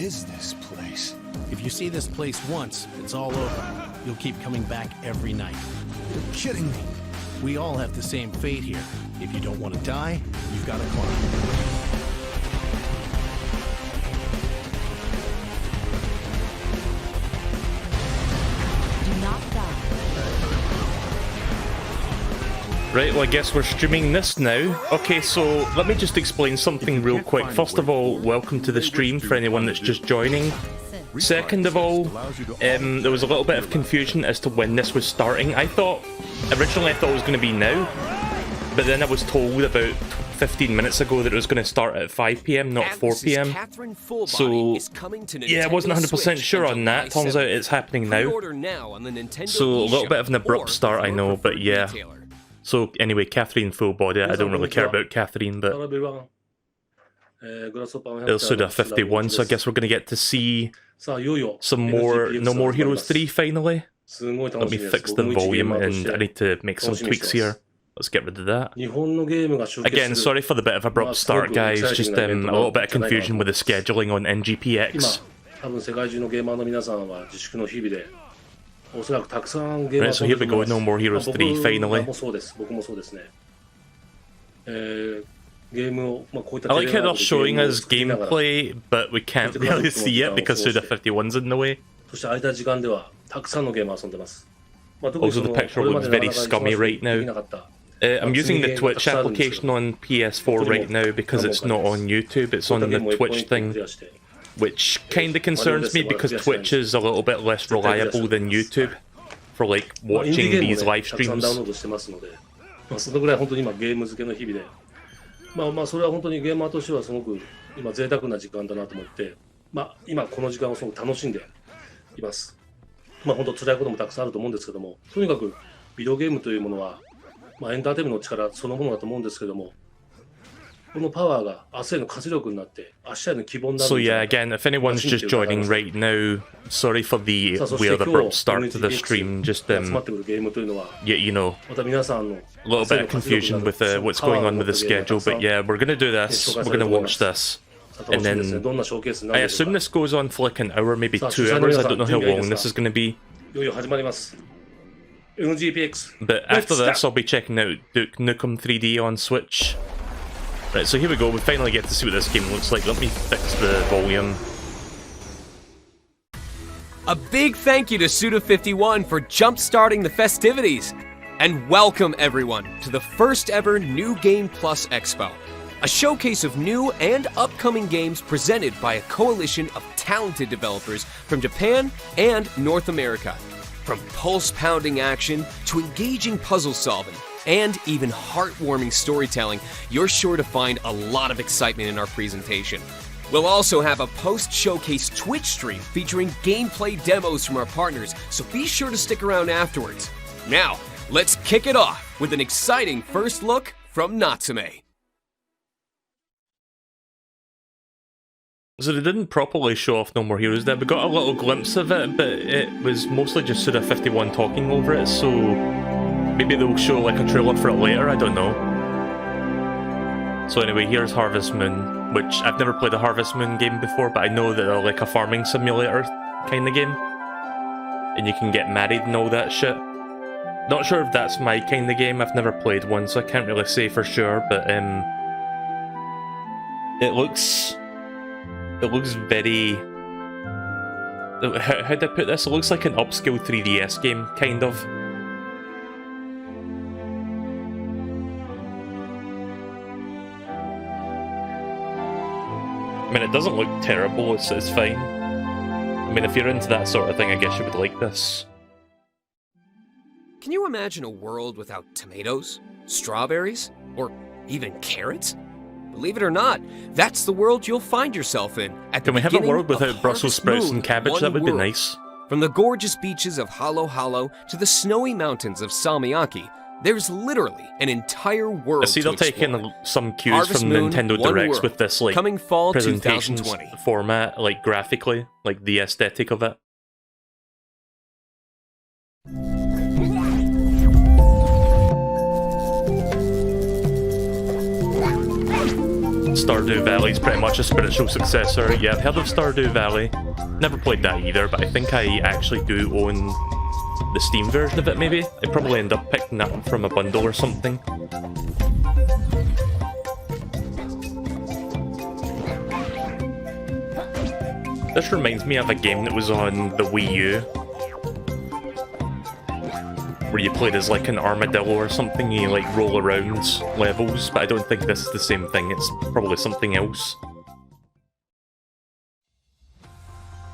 is this place? If you see this place once, it's all over. You'll keep coming back every night. You're kidding me. We all have the same fate here. If you don't want to die, you've got to climb. Right, well I guess we're streaming this now. Okay, so let me just explain something real quick. First of all, welcome to the stream for anyone that's just joining. Second of all, there was a little bit of confusion as to when this was starting. Originally I thought it was going to be now, but then I was told about 15 minutes ago that it was going to start at 5 PM, not 4 PM. So, yeah, I wasn't 100% sure on that. Turns out it's happening now. So, a little bit of an abrupt start, I know, but yeah. So, anyway, Catherine full body. I don't really care about Catherine, but it'll suit a 51, so I guess we're going to get to see some more No More Heroes 3 finally. Let me fix the volume, and I need to make some tweaks here. Let's get rid of that. Again, sorry for the bit of abrupt start, guys. Just a little bit of confusion with the scheduling on NGPX. Right, so here we go, No More Heroes 3 finally. I like how they're showing us gameplay, but we can't really see it because Suda51's in the way. Also, the picture looks very scummy right now. I'm using the Twitch application on PS4 right now because it's not on YouTube, it's on the Twitch thing. Which kinda concerns me because Twitch is a little bit less reliable than YouTube for like watching these live streams. So yeah, again, if anyone's just joining right now, sorry for the weird abrupt start to the stream, just yeah, you know, a little bit of confusion with what's going on with the schedule, but yeah, we're gonna do this, we're gonna watch this, and then I assume this goes on for like an hour, maybe 2 hours, I don't know how long this is gonna be. But after this, I'll be checking out Duke Nukem 3D on Switch. Right, so here we go, we finally get to see what this game looks like. Let me fix the volume. A big thank you to Suda51 for jump-starting the festivities. And welcome everyone to the first ever New Game Plus Expo. A showcase of new and upcoming games presented by a coalition of talented developers from Japan and North America. From pulse-pounding action to engaging puzzle solving, and even heartwarming storytelling, you're sure to find a lot of excitement in our presentation. We'll also have a post-showcase Twitch stream featuring gameplay demos from our partners, so be sure to stick around afterwards. Now, let's kick it off with an exciting first look from Natsume. So they didn't properly show off No More Heroes there. We got a little glimpse of it, but it was mostly just Suda51 talking over it, so maybe they'll show like a trailer for it later, I don't know. So anyway, here's Harvest Moon, which I've never played a Harvest Moon game before, but I know that they're like a farming simulator kind of game. And you can get married and all that shit. Not sure if that's my kind of game, I've never played one, so I can't really say for sure, but it looks very... How'd I put this? It looks like an upscale 3DS game, kind of. I mean, it doesn't look terrible, it's fine. I mean, if you're into that sort of thing, I guess you would like this. Can you imagine a world without tomatoes, strawberries, or even carrots? Believe it or not, that's the world you'll find yourself in at the beginning of Harvest Moon. Can we have a world without Brussels sprouts and cabbage? That would be nice. From the gorgeous beaches of Halo Halo to the snowy mountains of Salmiakki, there's literally an entire world I see they're taking some cues from Nintendo Directs with this like coming fall presentation 2020. Format, like graphically, like the aesthetic of it. Stardew Valley's pretty much a spiritual successor. Yeah, I've heard of Stardew Valley. Never played that either, but I think I actually do own the Steam version of it, maybe? I'd probably end up picking that up from a bundle or something. This reminds me of a game that was on the Wii U, where you played as like an armadillo or something, you like roll around levels, but I don't think this is the same thing, it's probably something else.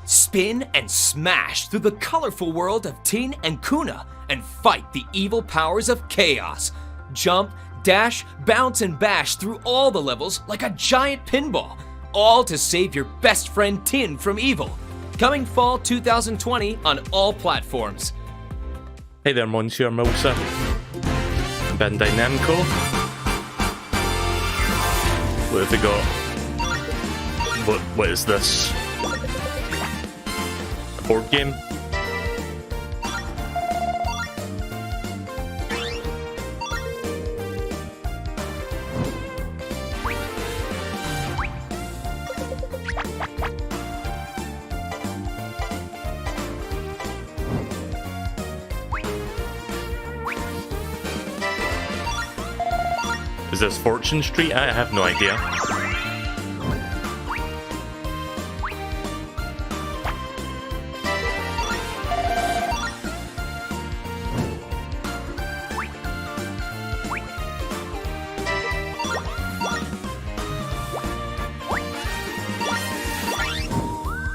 Spin and smash through the colorful world of Tin and Kuna and fight the evil powers of chaos. Jump, dash, bounce, and bash through all the levels like a giant pinball, all to save your best friend Tin from evil. Coming fall 2020 on all platforms. Hey there, Monsieur Mosa. Bandai Namco. What have we got? What is this? A board game? Is this Fortune Street? I have no idea.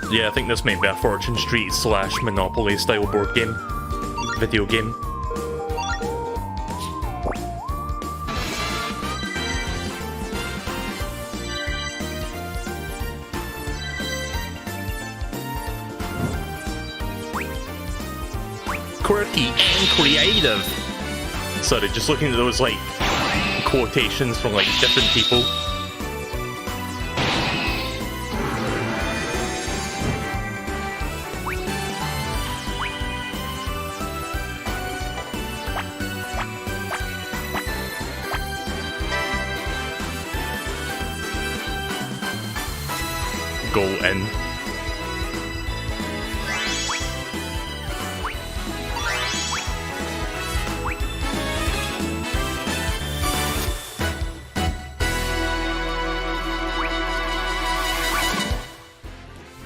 Yeah, I think this might be a Fortune Street / Monopoly style board game. Video game. Quirky and creative. Sorry, just looking at those like quotations from like different people. Go in.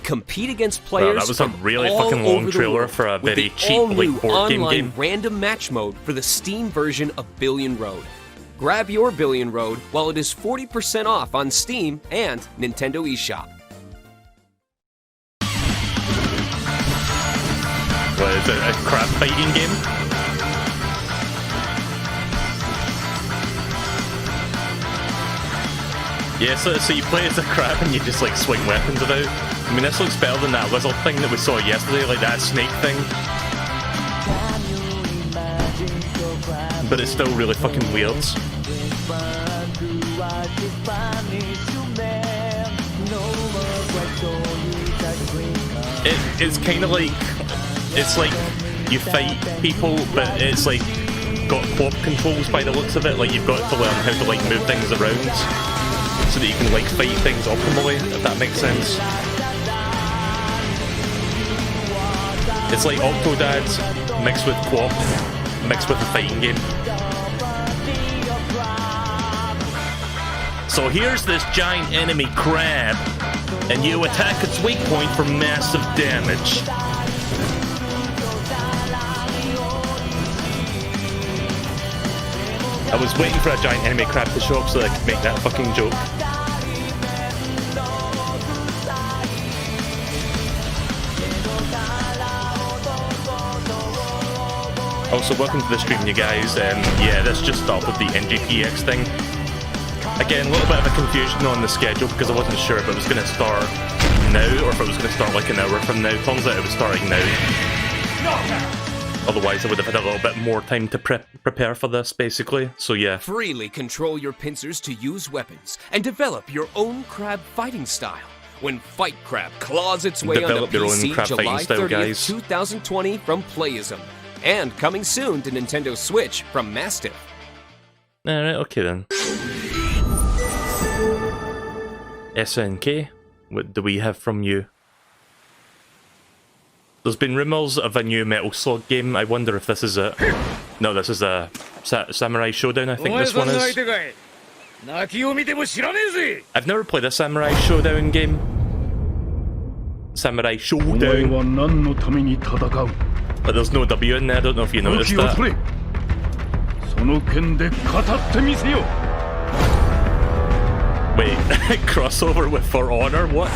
Compete against players. Wow, that was a really fucking long trailer for a very cheap like board game. Random match mode for the Steam version of Billion Road. Grab your Billion Road while it is 40% off on Steam and Nintendo eShop. What is it? A crab fighting game? Yeah, so you play as a crab and you just like swing weapons about. I mean, this looks better than that lizard thing that we saw yesterday, like that snake thing. But it's still really fucking weird. It's kind of like, it's like you fight people, but it's like got co-op controls by the looks of it. Like you've got to learn how to like move things around so that you can like fight things optimally, if that makes sense. It's like Octodad mixed with co-op, mixed with a fighting game. So here's this giant enemy crab, and you attack its weak point for massive damage. I was waiting for a giant enemy crab to show up so I could make that fucking joke. Also, welcome to the stream, you guys. Yeah, this just started the NGPX thing. Again, a little bit of a confusion on the schedule because I wasn't sure if it was going to start now or if it was going to start like an hour from now. Turns out it was starting now. Otherwise, I would have had a little bit more time to prepare for this, basically. So yeah. Freely control your pincers to use weapons and develop your own crab fighting style. When Fight Crab claws its way onto PC July 30th, 2020 from Playism. And coming soon to Nintendo Switch from Mastiff. Alright, okay then. SNK, what do we have from you? There's been rumours of a new Metal Slug game. I wonder if this is it. No, this is a Samurai Showdown, I think this one is. I've never played a Samurai Showdown game. Samurai Showdown. But there's no W in there, I don't know if you noticed that. Wait, crossover with For Honor? What?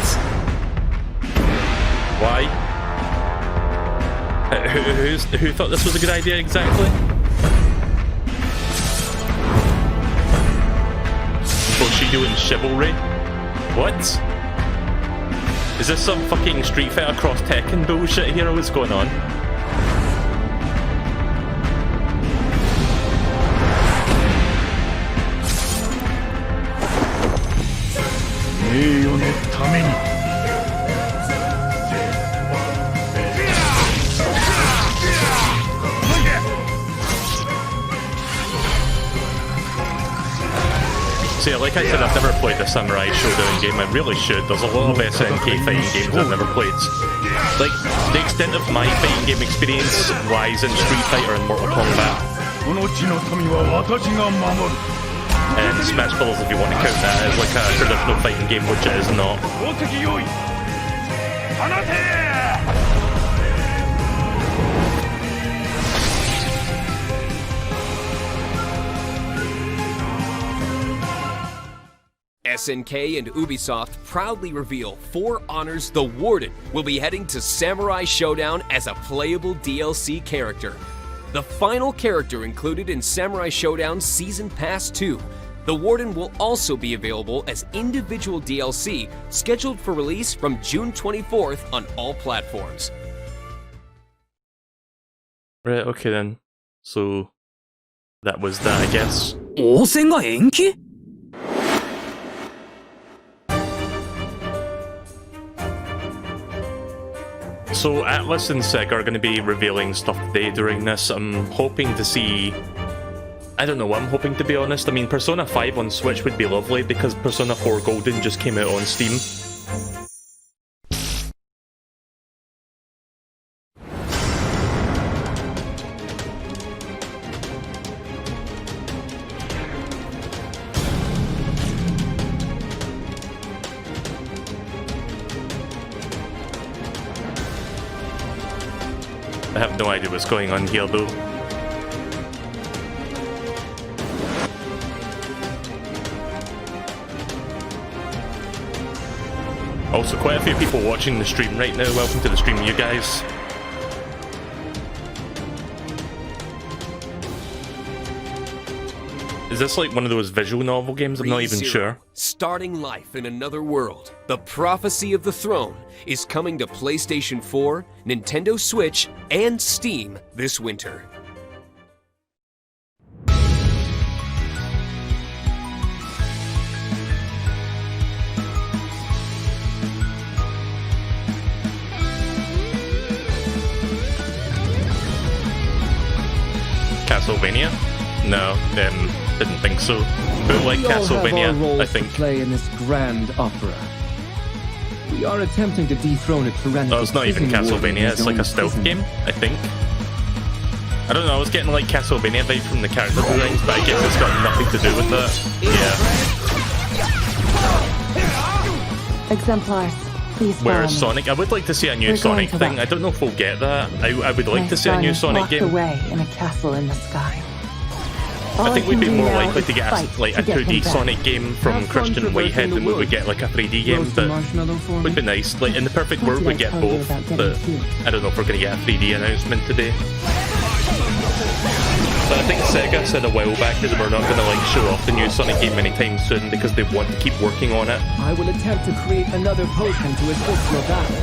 Why? Who thought this was a good idea exactly? Bushido and Chivalry? What? Is this some fucking Street Fighter cross Tekken bullshit here, or what's going on? See, like I said, I've never played the Samurai Showdown game. I really should. There's a lot of SNK fighting games I've never played. Like, the extent of my fighting game experience lies in Street Fighter and Mortal Kombat. And Smash Bros, if you want to count that as like a traditional fighting game, which it is not. SNK and Ubisoft proudly reveal For Honor's The Warden will be heading to Samurai Showdown as a playable DLC character. The final character included in Samurai Showdown Season Pass 2. The Warden will also be available as individual DLC, scheduled for release from June 24th on all platforms. Right, okay then. So, that was that, I guess. 応戦が延期? So Atlas and Sega are going to be revealing stuff today during this. I'm hoping to see... I don't know what I'm hoping, to be honest. I mean, Persona 5 on Switch would be lovely because Persona 4 Golden just came out on Steam. I have no idea what's going on here though. Also, quite a few people watching the stream right now. Welcome to the stream, you guys. Is this like one of those visual novel games? I'm not even sure. Starting life in another world, The Prophecy of the Throne is coming to PlayStation 4, Nintendo Switch, and Steam this winter. Castlevania? No, didn't think so. But like Castlevania, I think. To play in this grand opera. We are attempting to dethrone a tyrannical. Oh, it's not even Castlevania. It's like a stealth game, I think. I don't know. I was getting like Castlevania vibe from the character designs, but I guess it's got nothing to do with that. Yeah. Exemplars, please follow Whereas me. Sonic, I would like to see a new We're Sonic going to thing. rock. I don't know if we'll get that. I would like My to see a son new is Sonic locked game. away in a castle in the sky. All I think we'd can be do more now likely is to get fight like a to get him 2D back. Sonic game from Have fun Christian traversing Whitehead the than we would woods. get like a 3D game, Roast a but marshmallow for would me? be nice. Like in the perfect What world, did we'd I get tell you both, about getting but cute? I don't know if we're going to get a 3D announcement today. But I think Sega said a while back that we're not going to like show off the new Sonic game anytime soon because they want to keep working on it. I will attempt to create another potion to assist your battle.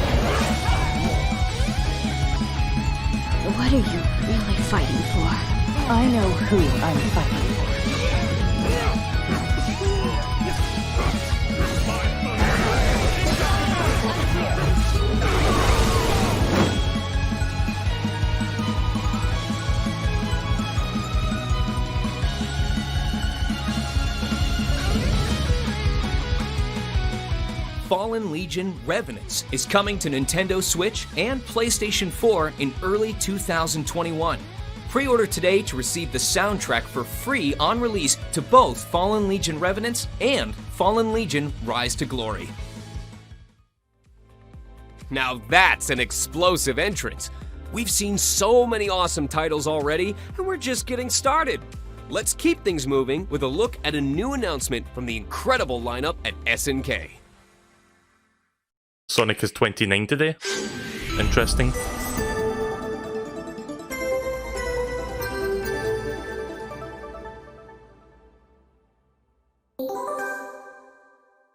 What are you really fighting for? I know who I'm fighting for. Legion Revenants is coming to Nintendo Switch and PlayStation 4 in early 2021. Pre-order today to receive the soundtrack for free on release to both Fallen Legion Revenants and Fallen Legion Rise to Glory. Now that's an explosive entrance. We've seen so many awesome titles already, and we're just getting started. Let's keep things moving with a look at a new announcement from the incredible lineup at SNK. Sonic is 29 today. Interesting.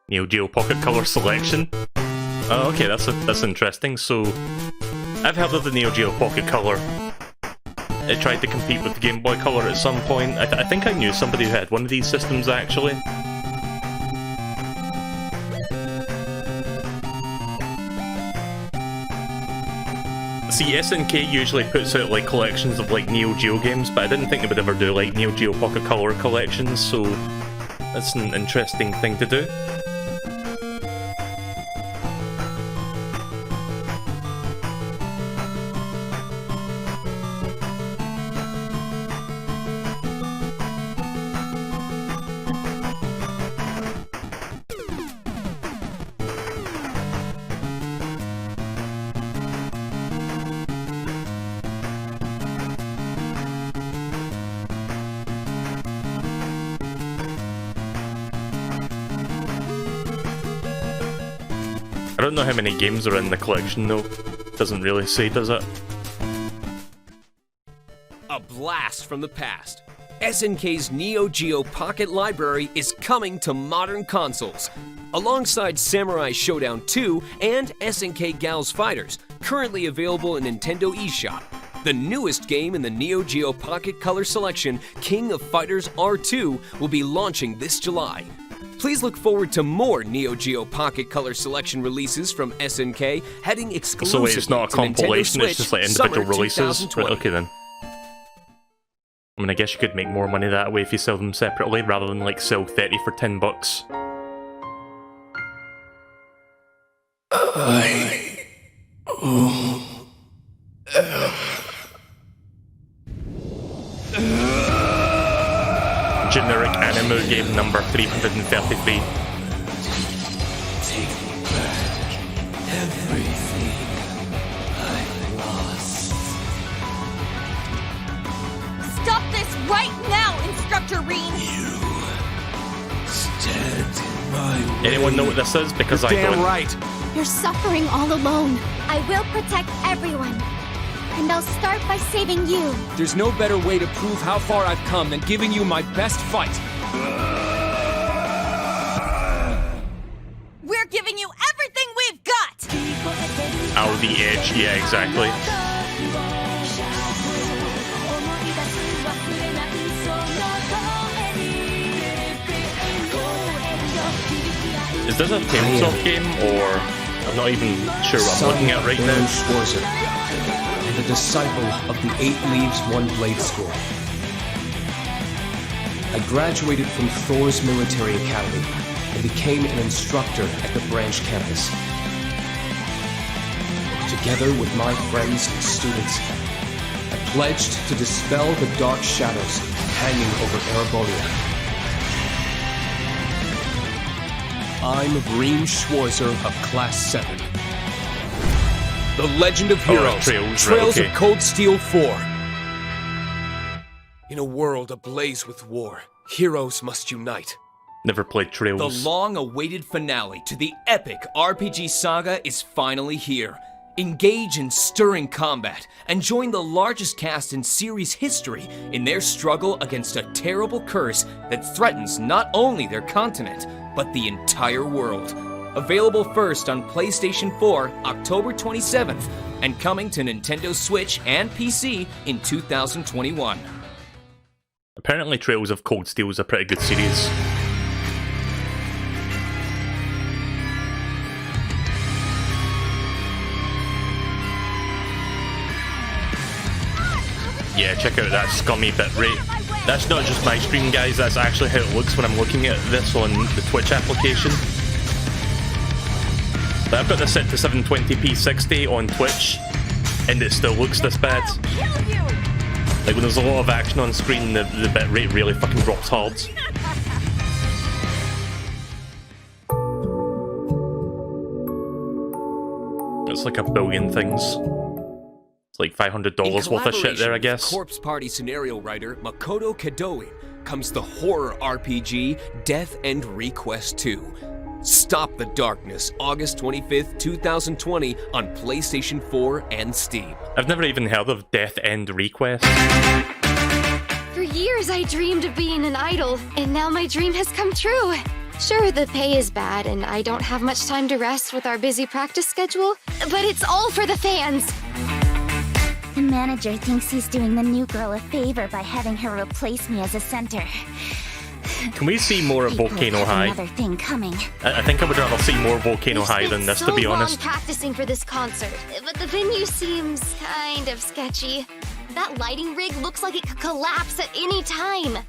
Neo Geo Pocket Color Selection. Oh, okay, that's interesting. So, I've heard of the Neo Geo Pocket Color. It tried to compete with the Game Boy Color at some point. I think I knew somebody who had one of these systems, actually. See, SNK usually puts out like collections of like Neo Geo games, but I didn't think they would ever do like Neo Geo Pocket Color collections, so that's an interesting thing to do. I don't know how many games are in the collection though. Doesn't really say, does it? A blast from the past. SNK's Neo Geo Pocket Library is coming to modern consoles. Alongside Samurai Showdown 2 and SNK Gals Fighters, currently available in Nintendo eShop. The newest game in the Neo Geo Pocket Color Selection, King of Fighters R2, will be launching this July. Please look forward to more Neo Geo Pocket Color Selection releases from SNK heading exclusively So wait, it's not a compilation, it's just like individual releases? Right, okay then. I mean, I guess you could make more money that way if you sell them separately, rather than like sell 30 for $10. Generic anime game number 333. Stop this right now, Instructor Reen! Anyone know what this is? Because I Damn don't. right. You're suffering all alone. I will protect everyone. And I'll start by saving you. There's no better way to prove how far I've come than giving you my best fight. We're giving you everything we've got! Ow, the edge. Yeah, exactly. Is this a Tabletop game, or I'm not even sure what I'm looking at right now? Schwarzer, and a disciple of the 8 Leaves, 1 Blade School. I graduated from Thor's Military Academy and became an instructor at the branch campus. Together with my friends and students, I pledged to dispel the dark shadows hanging over Erebonia. I'm Reem Schwarzer of Class 7. The Legend of Heroes, Trails, right, okay. of Cold Steel 4. In a world ablaze with war, heroes must unite. Never played Trails. The long-awaited finale to the epic RPG saga is finally here. Engage in stirring combat and join the largest cast in series history in their struggle against a terrible curse that threatens not only their continent, but the entire world. Available first on PlayStation 4 October 27th and coming to Nintendo Switch and PC in 2021. Apparently Trails of Cold Steel is a pretty good series. Yeah, check out that scummy bit rate. That's not just my stream, guys, that's actually how it looks when I'm looking at this on the Twitch application. But I've got this set to 720p 60 on Twitch, and it still looks this bad. Like when there's a lot of action on screen, the bitrate really fucking drops hard. It's like a billion things. It's like $500 worth of shit there, I guess. Corpse Party scenario writer Makoto Kadoe comes the horror RPG Death End Request 2. Stop the Darkness, August 25th, 2020 on PlayStation 4 and Steam. I've never even heard of Death End Request. For years I dreamed of being an idol, and now my dream has come true. Sure, the pay is bad, and I don't have much time to rest with our busy practice schedule, but it's all for the fans. The manager thinks he's doing the new girl a favor by having her replace me as a center. Can we see more of Volcano High? Another thing coming. I think I would rather see more Volcano High than this, to be honest. I've practicing for this concert, but the venue seems kind of sketchy. That lighting rig looks like it could collapse at any time.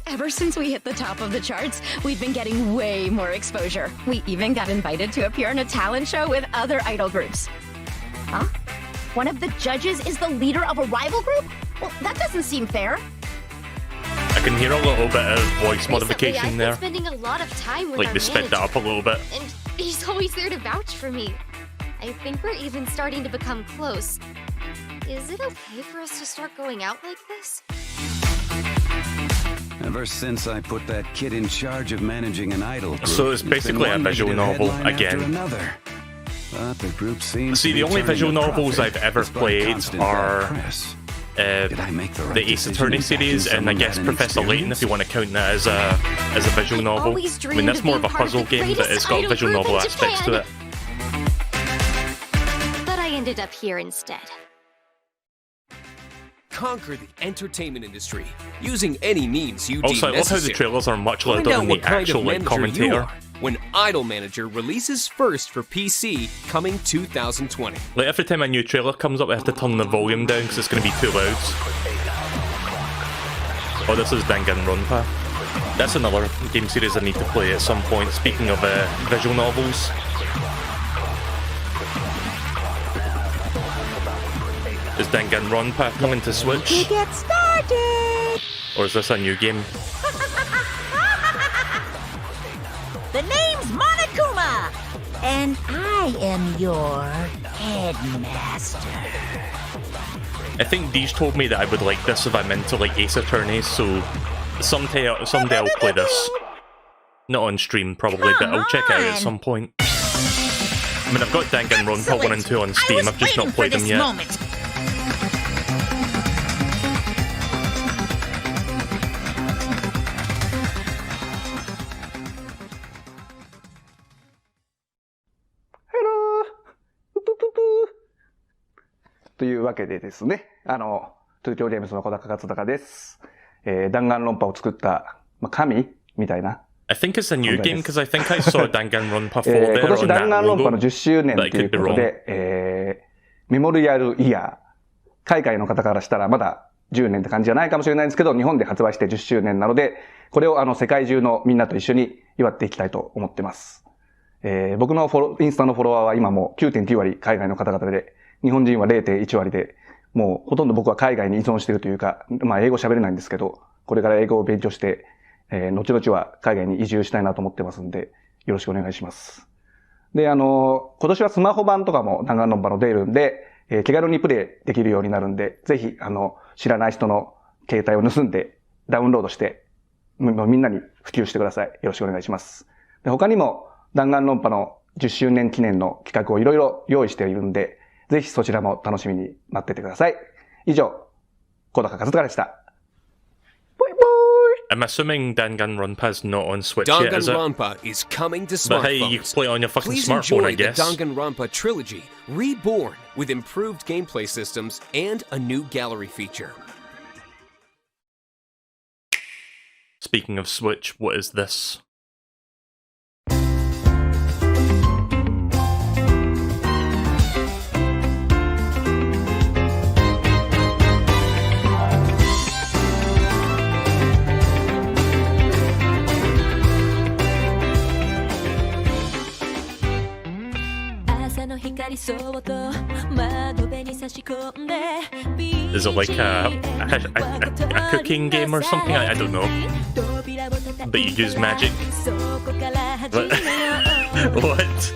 Ever since we hit the top of the charts, we've been getting way more exposure. We even got invited to appear in a talent show with other idol groups. Huh? One of the judges is the leader of a rival group? Well, that doesn't seem fair. I can hear a little bit of voice modification I've there. been spending a lot of time with Like our they sped that manager, up a little bit. and he's always there to vouch for me. I think we're even starting to become close. Is it okay for us to start going out like this? Ever since I put that kid in charge of managing an idol group, So it's basically a visual novel again. But the group seems See, to the be only turning visual a novels profit I've ever despite played constant are bad press. Did I make the right the Ace decision Attorney in series, backing and I someone guess that Professor Layton, if you want to count that as a visual novel. always I mean, that's more of a puzzle game, but it's got visual novel aspects to it. But I ended up here instead. Conquer the entertainment industry using any means you Also, I deem love how the necessary. trailers are much Find louder out than what the kind actual of like manager commentator. you are when Idol Manager releases first for PC coming 2020. Like every time a new trailer comes up, I have to turn the volume down because it's going to be too loud. Oh, this is Danganronpa. That's another game series I need to play at some point. Speaking of visual novels. Is Danganronpa coming to Switch? Get started! Or is this a new game? The name's Monokuma, and I am your headmaster. I think Deej told me that I would like this if I'm into like Ace Attorney, so someday I'll play this. Not on stream probably, but I'll check it out at some point. I mean, I've got Danganronpa 1 and 2 on Steam, I've just not played them yet. Hello! というわけでですね、東京ゲームズの小高勝隆です。弾丸論破を作った、神みたいな。I think it's a new game because I think I saw Danganronpa 4 there 今年 on 弾 that 丸論破の logo. 10周年 But と I いう could be こと wrong. で、メモリアルイヤー。海外の方からしたらまだ10年って感じじゃないかもしれないんですけど、日本で発売して10周年なので、これを世界中のみんなと一緒に祝っていきたいと思ってます。僕のインスタのフォロワーは今もう 9.9 割海外の方々で、日本人は 0.1 割で、もうほとんど僕は海外に依存しているというか、まあ英語喋れないんですけど、これから英語を勉強して、後々は海外に移住したいなと思ってますんで、よろしくお願いします。で、今年はスマホ版とかも弾丸論破の出るんで、気軽にプレイできるようになるんで、ぜひ、知らない人の携帯を盗んでダウンロードして、みんなに普及してください。よろしくお願いします。で、他にも弾丸論破の10周年記念の企画をいろいろ用意しているんで、ぜひそちらも楽しみに待っててください。以上、小高和孝でした。バイバイ I'm assuming Danganronpa's not on Switch yet, is it? Danganronpa is coming to But hey, you smartphones. can play it on your fucking Please smartphone, I enjoy the guess. Danganronpa trilogy, reborn with improved gameplay systems and a new gallery feature. Speaking of Switch, what is this? Is it like a cooking game or something? I don't know. But you use magic. What? What?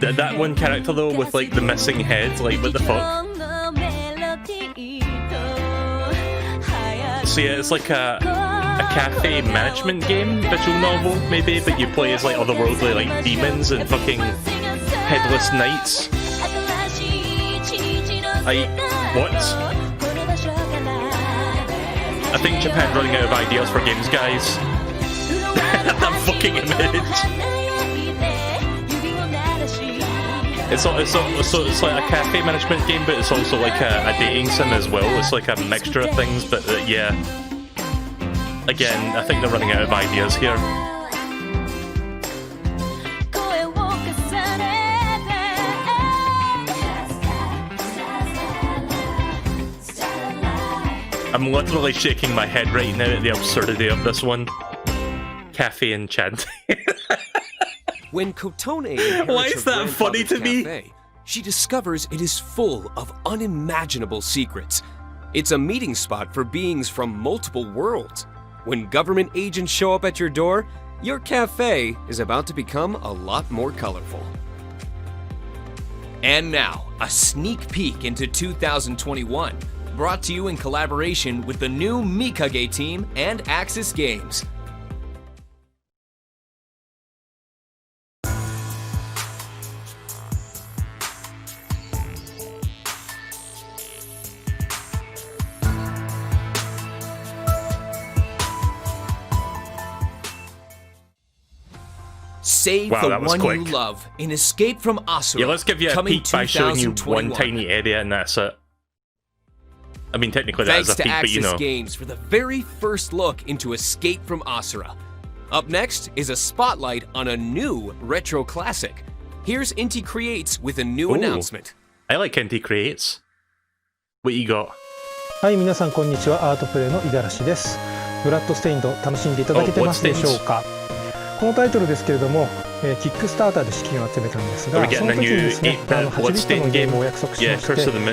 That one character though with like the missing head, like what the fuck? So yeah, it's like a cafe management game, visual novel maybe, but you play as like otherworldly like demons and fucking headless knights. What? I think Japan's running out of ideas for games, guys. That fucking image. It's like a cafe management game, but it's also like a dating sim as well. It's like a mixture of things, but yeah. Again, I think they're running out of ideas here. I'm literally shaking my head right now at the absurdity of this one. Cafe enchanting. When Kotone Why is that funny to me? She discovers it is full of unimaginable secrets. It's a meeting spot for beings from multiple worlds. When government agents show up at your door, your cafe is about to become a lot more colorful. And now, a sneak peek into 2021, brought to you in collaboration with the new Mikage team and Axis Games. Save Wow, the one quick. you love in Escape from Asura. Yeah, let's give you a peek by showing you one tiny area and that's it. I mean, technically that is a Thanks to peek, but you Axis know. Games for the very first look into Escape from Asura. Up next is a spotlight on a new retro classic. Here's Inti Creates with a new Ooh. announcement. I like Inti Creates. What you got? はい、皆さんこんにちは。アートプレイの五十嵐です。ブラッドステインド楽しんでいただけてますでしょうか。このタイトルですけれども、キックスターターで資金を集めたんですが、その時にですね、8ビットのゲームをお約束しまして、それで出た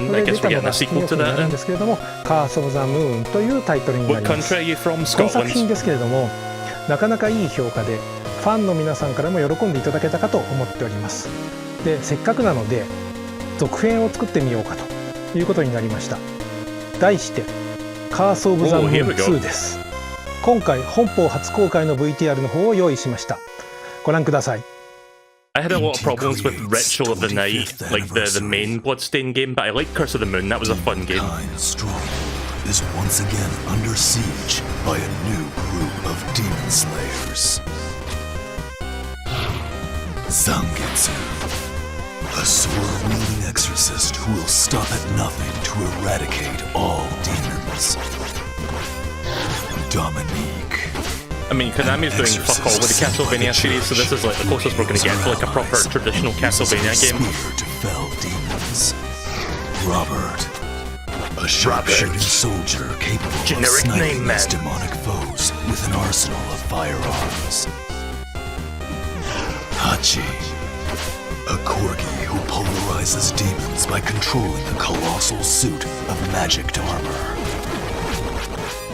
のが2億になるんですけれども、カース・オブ・ザ・ムーンというタイトルになります。この作品ですけれども、なかなかいい評価で、ファンの皆さんからも喜んでいただけたかと思っております。で、せっかくなので、続編を作ってみようかということになりました。題して、カース・オブ・ザ・ムーン2です。今回本邦初公開の VTR の方を用意しました。ご覧ください。I had a lot of problems with Ritual of the Night, like the main Bloodstained game, but I like Curse of the Moon. That was a fun game. Is once again under siege by a new group of demon slayers. Zangetsu, a sword-wielding exorcist who will stop at nothing to eradicate all demons. Dominique. I mean, Konami's doing fuck all with the Castlevania series, so this is like the closest we're going to get to like a proper traditional Castlevania game. To fell demons. Robert, a sharpshooting soldier capable of sniping his demonic foes with an arsenal of firearms. Hachi, a corgi who polarizes demons by controlling a colossal suit of magic armor.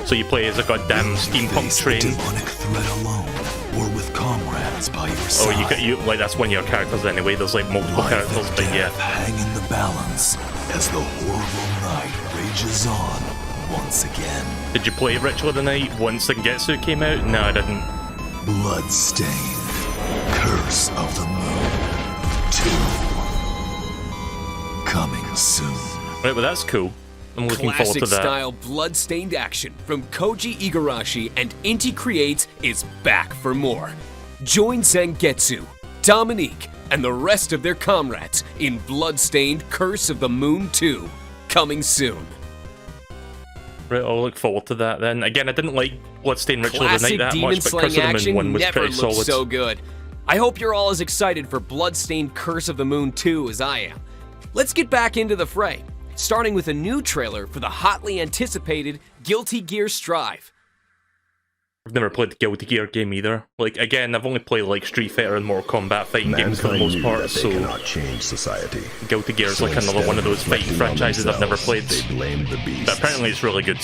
So you play as a goddamn steampunk train. Demonic threat alone, or with comrades by your side. Oh, you like that's one of your characters anyway. There's like multiple characters, but yeah. Hang in the balance as the horrible night rages on once again. Did you play Ritual of the Night once Zangetsu came out? No, I didn't. Bloodstained, Curse of the Moon 2, coming soon. Right, well that's cool. I'm looking forward to that. Classic-style blood-stained action from Koji Igarashi and Inti Creates is back for more. Join Zangetsu, Dominique, and the rest of their comrades in Bloodstained Curse of the Moon 2, coming soon. Right, I'll look forward to that then. Again, I didn't like Bloodstained Ritual of the Night that much, but Curse of the Moon 1 was pretty solid. So good. I hope you're all as excited for Bloodstained Curse of the Moon 2 as I am. Let's get back into the fray, starting with a new trailer for the hotly anticipated Guilty Gear Strive. I've never played the Guilty Gear game either. Like, again, I've only played like Street Fighter and Mortal Kombat fighting games for the most part, so change society. Guilty Gear is like another one of those fighting franchises I've never played. But apparently it's really good.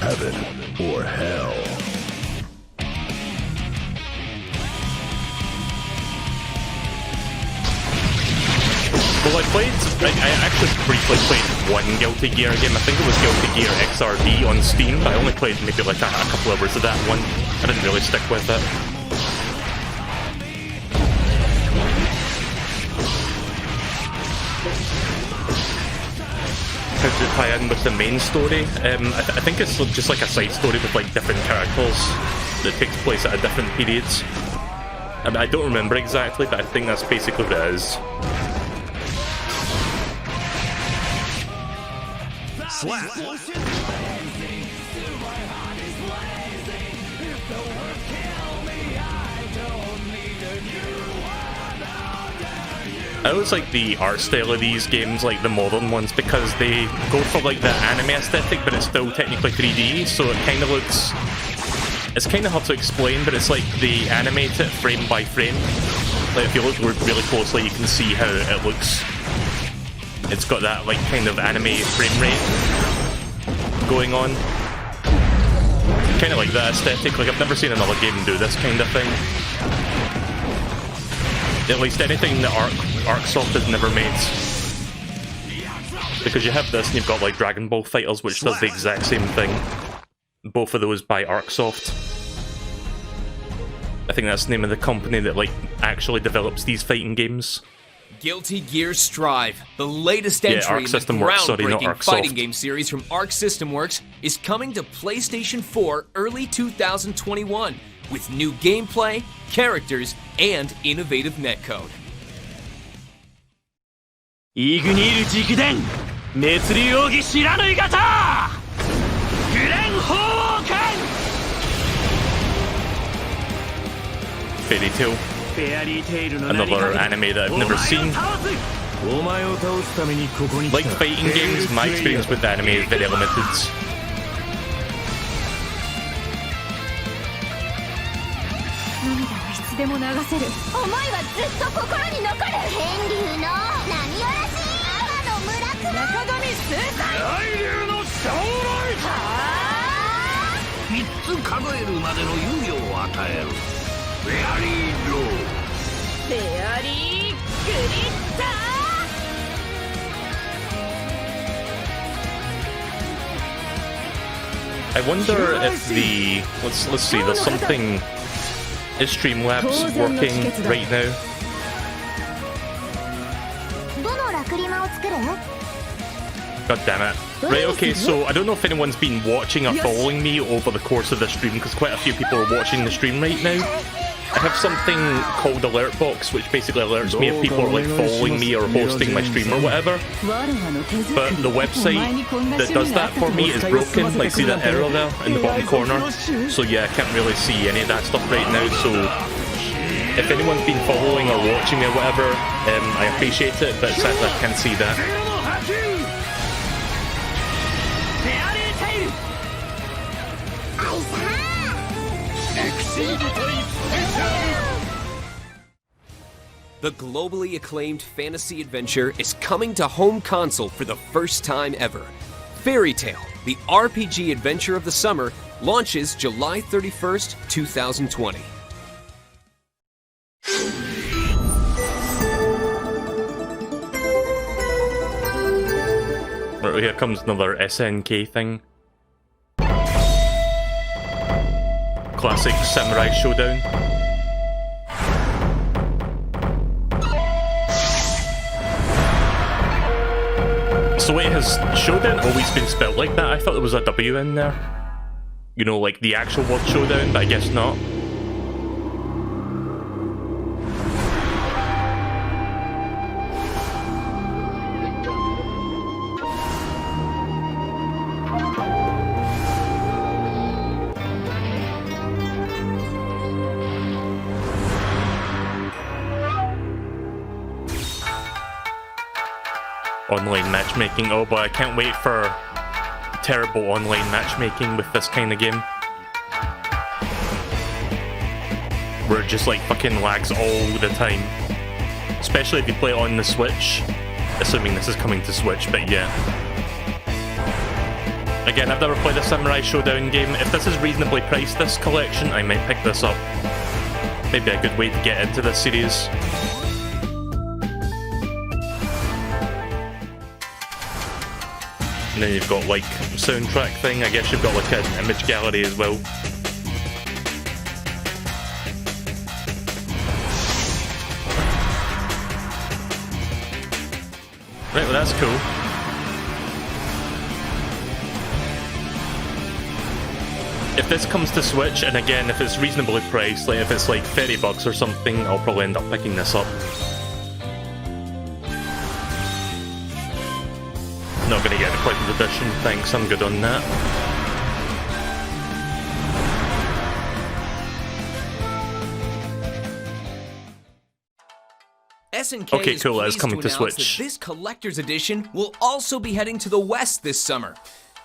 Heaven or hell. Well, I actually briefly played one Guilty Gear game. I think it was Guilty Gear XRD on Steam, but I only played maybe like a couple hours of that one. I didn't really stick with it. How does it tie in with the main story? I think it's just like a side story with like different characters that takes place at different periods. I mean, I don't remember exactly, but I think that's basically what it is. Slap. I always like the art style of these games, like the modern ones, because they go for like the anime aesthetic, but it's still technically 3D, so it kind of looks... It's kind of hard to explain, but it's like they animate it frame by frame. Like if you look really closely, you can see how it looks. It's got that like kind of anime frame rate going on. Kind of like that aesthetic. Like I've never seen another game do this kind of thing. At least anything that ArcSoft has never made. Because you have this and you've got like Dragon Ball FighterZ, which does the exact same thing. Both of those by ArcSoft. I think that's the name of the company that like actually develops these fighting games. Guilty Gear Strive, the latest entry in the groundbreaking fighting game series from Arc System Works, is coming to PlayStation 4 early 2021 with new gameplay, characters, and innovative netcode. イグニール直伝滅流奥義知らぬい型グレン砲剣 Fairy Tail. Another anime that I've never seen. Like fighting games, my experience with anime is very limited. I wonder if the let's see, there's something. Is Streamlabs working right now? God damn it. Right, okay, so I don't know if anyone's been watching or following me over the course of the stream, because quite a few people are watching the stream right now. I have something called Alert Box, which basically alerts me if people are like following me or hosting my stream or whatever. But the website that does that for me is broken. Like, see that error there in the bottom corner? So yeah, I can't really see any of that stuff right now. So if anyone's been following or watching me or whatever, I appreciate it, but sadly I can't see that. The globally acclaimed fantasy adventure is coming to home console for the first time ever. Fairy Tail, the RPG adventure of the summer, launches July 31st, 2020. Right, here comes another SNK thing. Classic Samurai Showdown. So wait, has Showdown always been spelled like that? I thought there was a W in there. You know, like the actual word Showdown, but I guess not. Online matchmaking. Oh boy, I can't wait for terrible online matchmaking with this kind of game. where it just like fucking lags all the time. Especially if you play it on the Switch. Assuming this is coming to Switch, but yeah. Again, I've never played a Samurai Showdown game. If this is reasonably priced, this collection, I might pick this up. Maybe a good way to get into this series. And then you've got like soundtrack thing. I guess you've got like an image gallery as well. Right, well that's cool. If this comes to Switch, and again, if it's reasonably priced, like if it's like $30 or something, I'll probably end up picking this up. Not gonna get the collector's edition, thanks, I'm good on that. SNK okay, is cool, that is pleased coming to announce Switch. that this collector's edition will also be heading to the West this summer,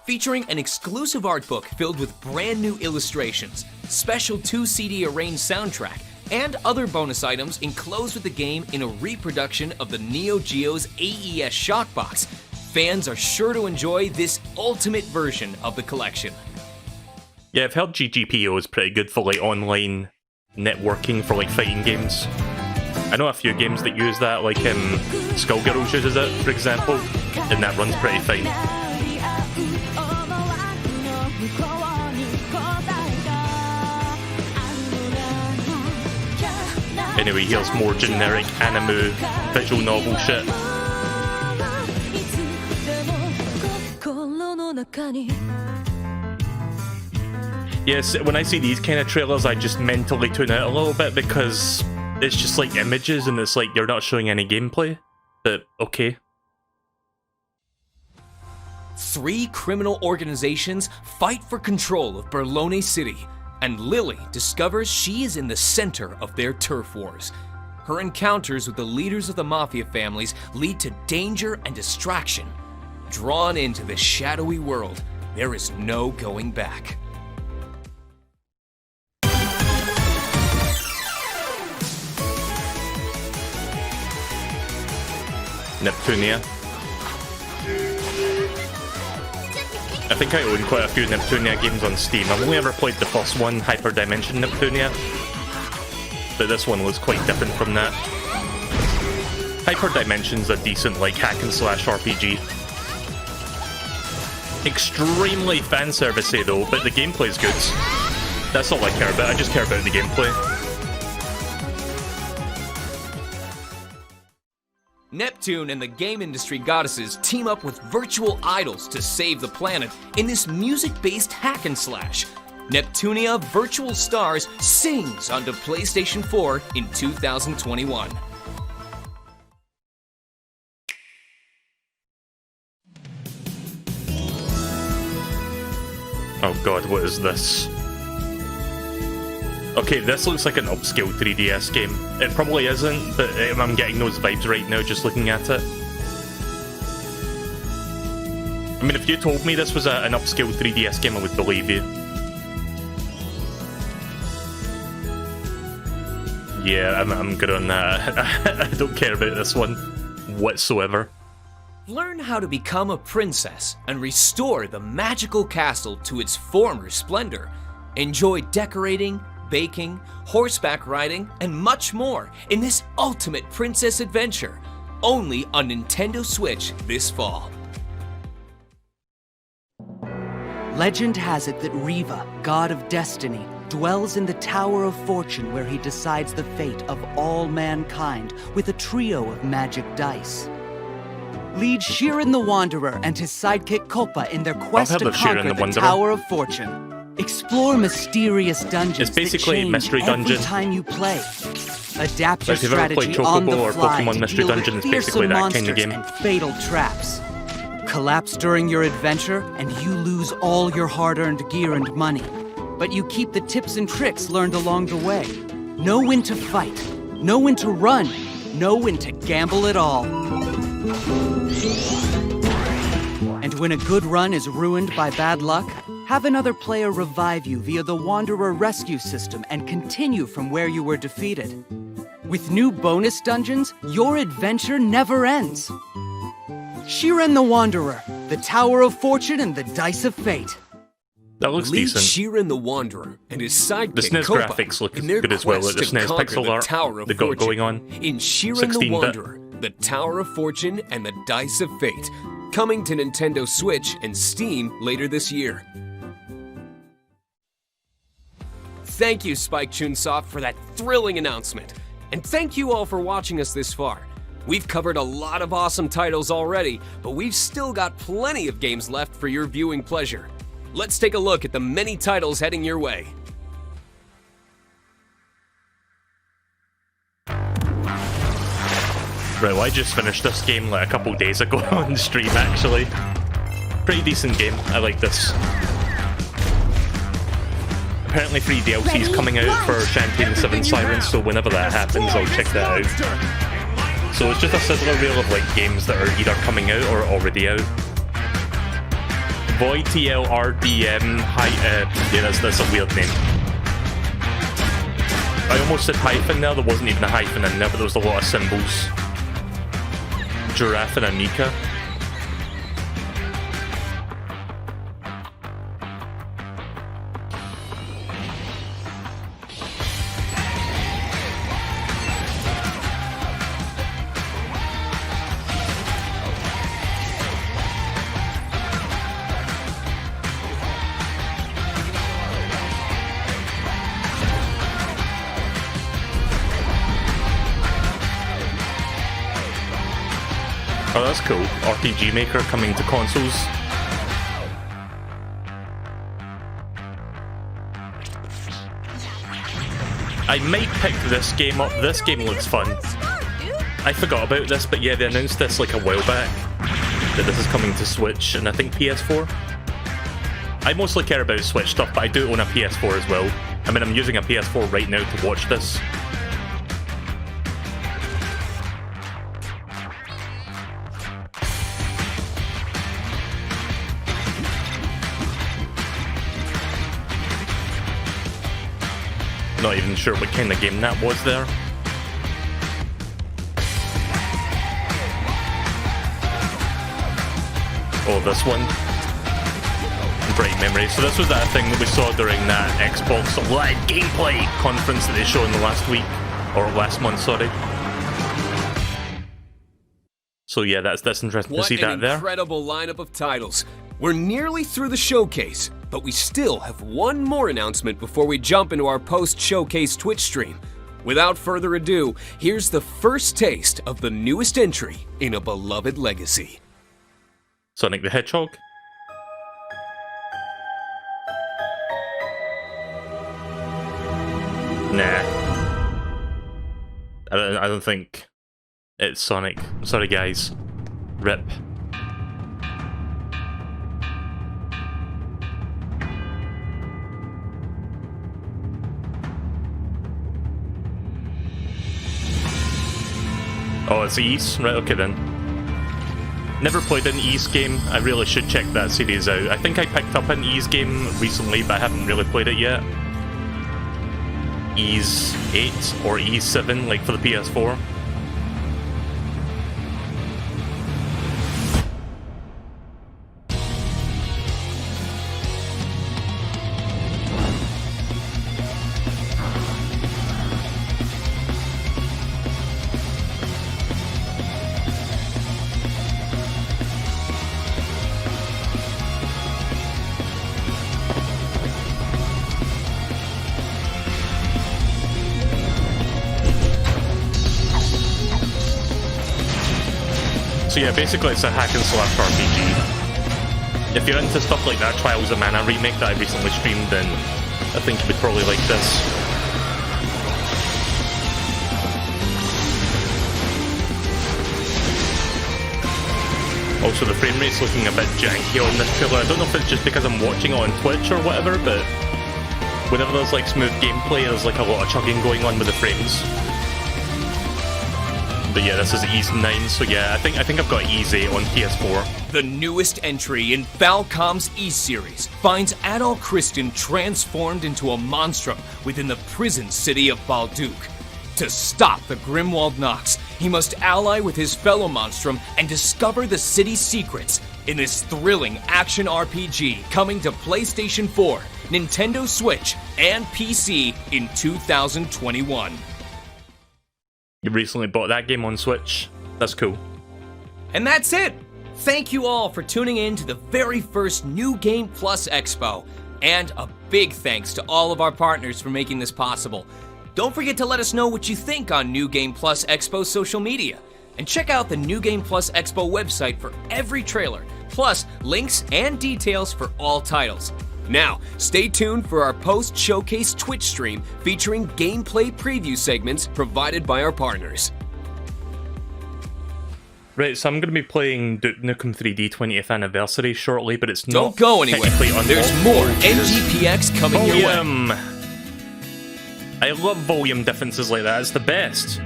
featuring an exclusive art book filled with brand new illustrations, special 2-CD arranged soundtrack, and other bonus items enclosed with the game in a reproduction of the Neo Geo's AES Shockbox. Fans are sure to enjoy this ultimate version of the collection. Yeah, I've heard GGPO is pretty good for like online networking for like fighting games. I know a few games that use that, like Skullgirls uses it, for example, and that runs pretty fine. Anyway, here's more generic anime visual novel shit. Yes, when I see these kind of trailers, I just mentally tune out a little bit because it's just like images and it's like you're not showing any gameplay. But okay. 3 criminal organizations fight for control of Berlone City, and Lily discovers she is in the center of their turf wars. Her encounters with the leaders of the mafia families lead to danger and distraction. Drawn into this shadowy world, there is no going back. Neptunia. I think I own quite a few Neptunia games on Steam. I've only ever played the first one, Hyperdimension Neptunia, but this one was quite different from that. Hyperdimension's a decent like hack and slash RPG. Extremely fan servicey though, but the gameplay's good. That's all I care about, I just care about the gameplay. Neptune and the game industry goddesses team up with virtual idols to save the planet in this music-based hack and slash. Neptunia Virtual Stars sings onto PlayStation 4 in 2021. Oh god, what is this? Okay, this looks like an upscale 3DS game. It probably isn't, but I'm getting those vibes right now just looking at it. I mean, if you told me this was an upscale 3DS game, I would believe you. Yeah, I'm good on that. I don't care about this one whatsoever. Learn how to become a princess and restore the magical castle to its former splendor. Enjoy decorating, baking, horseback riding, and much more in this ultimate princess adventure, only on Nintendo Switch this fall. Legend has it that Riva, god of destiny, dwells in the Tower of Fortune where he decides the fate of all mankind with a trio of magic dice. Lead Shiren the Wanderer and his sidekick Koppa in their quest to conquer the Tower of Fortune. Explore mysterious dungeons. It's basically that change Mystery Dungeon. every time you play. Adapt your If you've ever played strategy on the Chocobo or fly Pokemon to Mystery deal Dungeon, with it's basically fearsome that kind of monsters game. and fatal traps. Collapse during your adventure, and you lose all your hard-earned gear and money. But you keep the tips and tricks learned along the way. Know when to fight. Know when to run. Know when to gamble it all. And when a good run is ruined by bad luck, Have another player revive you via the Wanderer rescue system and continue from where you were defeated. With new bonus dungeons, your adventure never ends. Shiren the Wanderer, the Tower of Fortune and the Dice of Fate. That looks Lead decent. Shiren the Wanderer and his sidekick The SNES Kopa graphics look in their good as well, quest like the to SNES conquer pixel the art Tower of they got Fortune going on. in Shiren the 16-bit. Wanderer, the Tower of Fortune and the Dice of Fate, coming to Nintendo Switch and Steam later this year. Thank you, Spike Chunsoft, for that thrilling announcement. And thank you all for watching us this far. We've covered a lot of awesome titles already, but we've still got plenty of games left for your viewing pleasure. Let's take a look at the many titles heading your way. Right, well, I just finished this game like a couple days ago on stream, actually. Pretty decent game. I like this. Apparently free DLC is coming out for Champion 7 Sirens, so whenever that happens, I'll check that out. So it's just a sizzler reel of like games that are either coming out or already out. Void TLRDM, yeah, that's a weird name. I almost said hyphen there wasn't even a hyphen in there, but there was a lot of symbols. Giraffe and Anika. Oh, that's cool. RPG Maker coming to consoles. I might pick this game up. This game looks fun. I forgot about this, but yeah, they announced this like a while back, that this is coming to Switch and I think PS4. I mostly care about Switch stuff, but I do own a PS4 as well. I mean, I'm using a PS4 right now to watch this. Not even sure what kind of game that was there. Oh, this one. Bright memory. So this was that thing that we saw during that Xbox Live Gameplay conference that they showed in the last week, or last month, sorry. So yeah, that's interesting to see that there. What an incredible lineup of titles. We're nearly through the showcase, but we still have one more announcement before we jump into our post-showcase Twitch stream. Without further ado, here's the first taste of the newest entry in a beloved legacy. Sonic the Hedgehog. Nah. I don't think it's Sonic. I'm sorry, guys. RIP. Oh, it's Ys? Right, okay then. Never played an Ys game. I really should check that series out. I think I picked up an Ys game recently, but I haven't really played it yet. Ys 8 or Ys 7, like for the PS4. So yeah, basically it's a hack and slash RPG. If you're into stuff like that Trials of Mana remake that I recently streamed, then I think you would probably like this. Also, the frame rate's looking a bit janky on this trailer. I don't know if it's just because I'm watching it on Twitch or whatever, but whenever there's like smooth gameplay, there's like a lot of chugging going on with the frames. But yeah, this is Ease 9, so yeah, I think I've got Ease 8 on PS4. The newest entry in Falcom's E-Series finds adult Kristen transformed into a monstrum within the prison city of Balduke. To stop the Grimwald Nox, he must ally with his fellow monstrum and discover the city's secrets in this thrilling action RPG coming to PlayStation 4, Nintendo Switch, and PC in 2021. You recently bought that game on Switch. That's cool. And that's it! Thank you all for tuning in to the very first New Game Plus Expo. And a big thanks to all of our partners for making this possible. Don't forget to let us know what you think on New Game Plus Expo's social media. And check out the New Game Plus Expo website for every trailer, plus links and details for all titles. Now, stay tuned for our post-showcase Twitch stream featuring gameplay preview segments provided by our partners. Right, so I'm going to be playing Duke Nukem 3D 20th Anniversary shortly, but it's not. Don't go anywhere. There's more NGPX coming your way. I love volume differences like that. It's the best.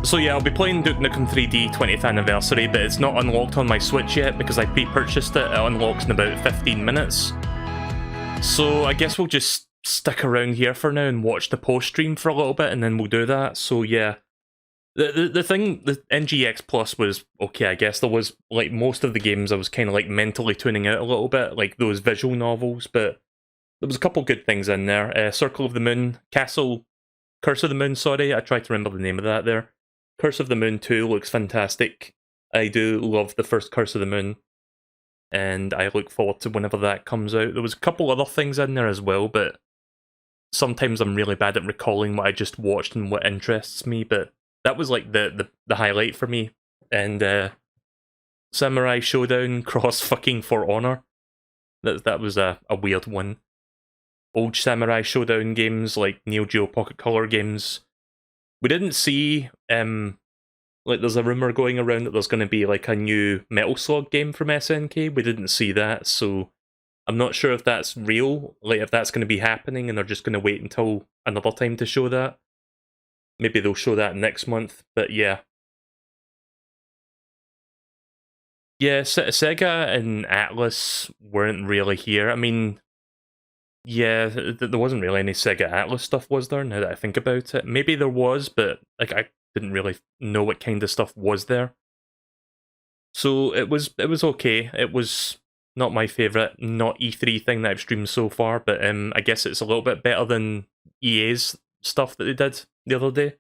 So yeah, I'll be playing Duke Nukem 3D 20th Anniversary, but it's not unlocked on my Switch yet because I pre-purchased it. It unlocks in about 15 minutes. So I guess we'll just stick around here for now and watch the post stream for a little bit, and then we'll do that. So yeah, the thing, the NGX Plus was okay. I guess there was, like most of the games, I was kind of like mentally tuning out a little bit, like those visual novels, but there was a couple good things in there. Circle of the Moon, Curse of the Moon, sorry, I tried to remember the name of that there. Curse of the Moon 2 looks fantastic. I do love the first Curse of the Moon, and I look forward to whenever that comes out. There was a couple other things in there as well, but sometimes I'm really bad at recalling what I just watched and what interests me, but that was like the highlight for me. And Samurai Showdown Cross fucking For Honor. That was a weird one. Old Samurai Showdown games like Neo Geo Pocket Color games. We didn't see, like there's a rumour going around that there's going to be like a new Metal Slug game from SNK. We didn't see that, so I'm not sure if that's real, like if that's going to be happening and they're just going to wait until another time to show that. Maybe they'll show that next month, but yeah. Yeah, Sega and Atlas weren't really here. I mean, yeah, there wasn't really any Sega Atlas stuff, was there, now that I think about it? Maybe there was, but like I didn't really know what kind of stuff was there. So it was okay. It was not my favourite, not E3 thing that I've streamed so far, but I guess it's a little bit better than EA's stuff that they did the other day.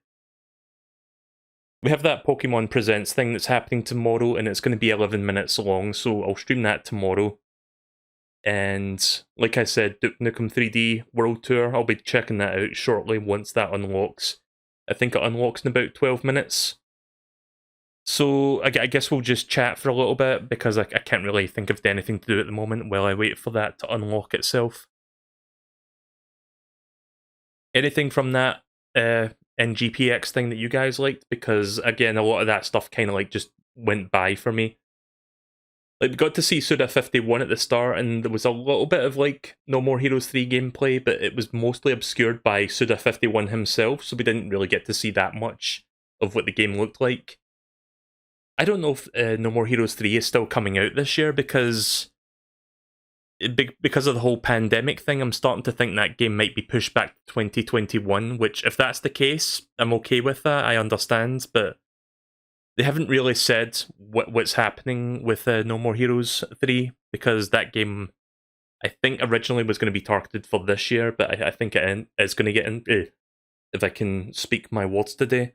We have that Pokemon Presents thing that's happening tomorrow, and it's going to be 11 minutes long, so I'll stream that tomorrow. And like I said, Duke Nukem 3D World Tour, I'll be checking that out shortly once that unlocks. I think it unlocks in about 12 minutes. So I guess we'll just chat for a little bit, because I can't really think of anything to do at the moment while I wait for that to unlock itself. Anything from that NGPX thing that you guys liked? Because again, a lot of that stuff kind of like just went by for me. Like, we got to see Suda51 at the start, and there was a little bit of, like, No More Heroes 3 gameplay, but it was mostly obscured by Suda51 himself, so we didn't really get to see that much of what the game looked like. I don't know if No More Heroes 3 is still coming out this year, because of the whole pandemic thing, I'm starting to think that game might be pushed back to 2021, which, if that's the case, I'm okay with that, I understand, but they haven't really said what's happening with No More Heroes 3, because that game, I think, originally was going to be targeted for this year, but I think it is going to get in, if I can speak my words today.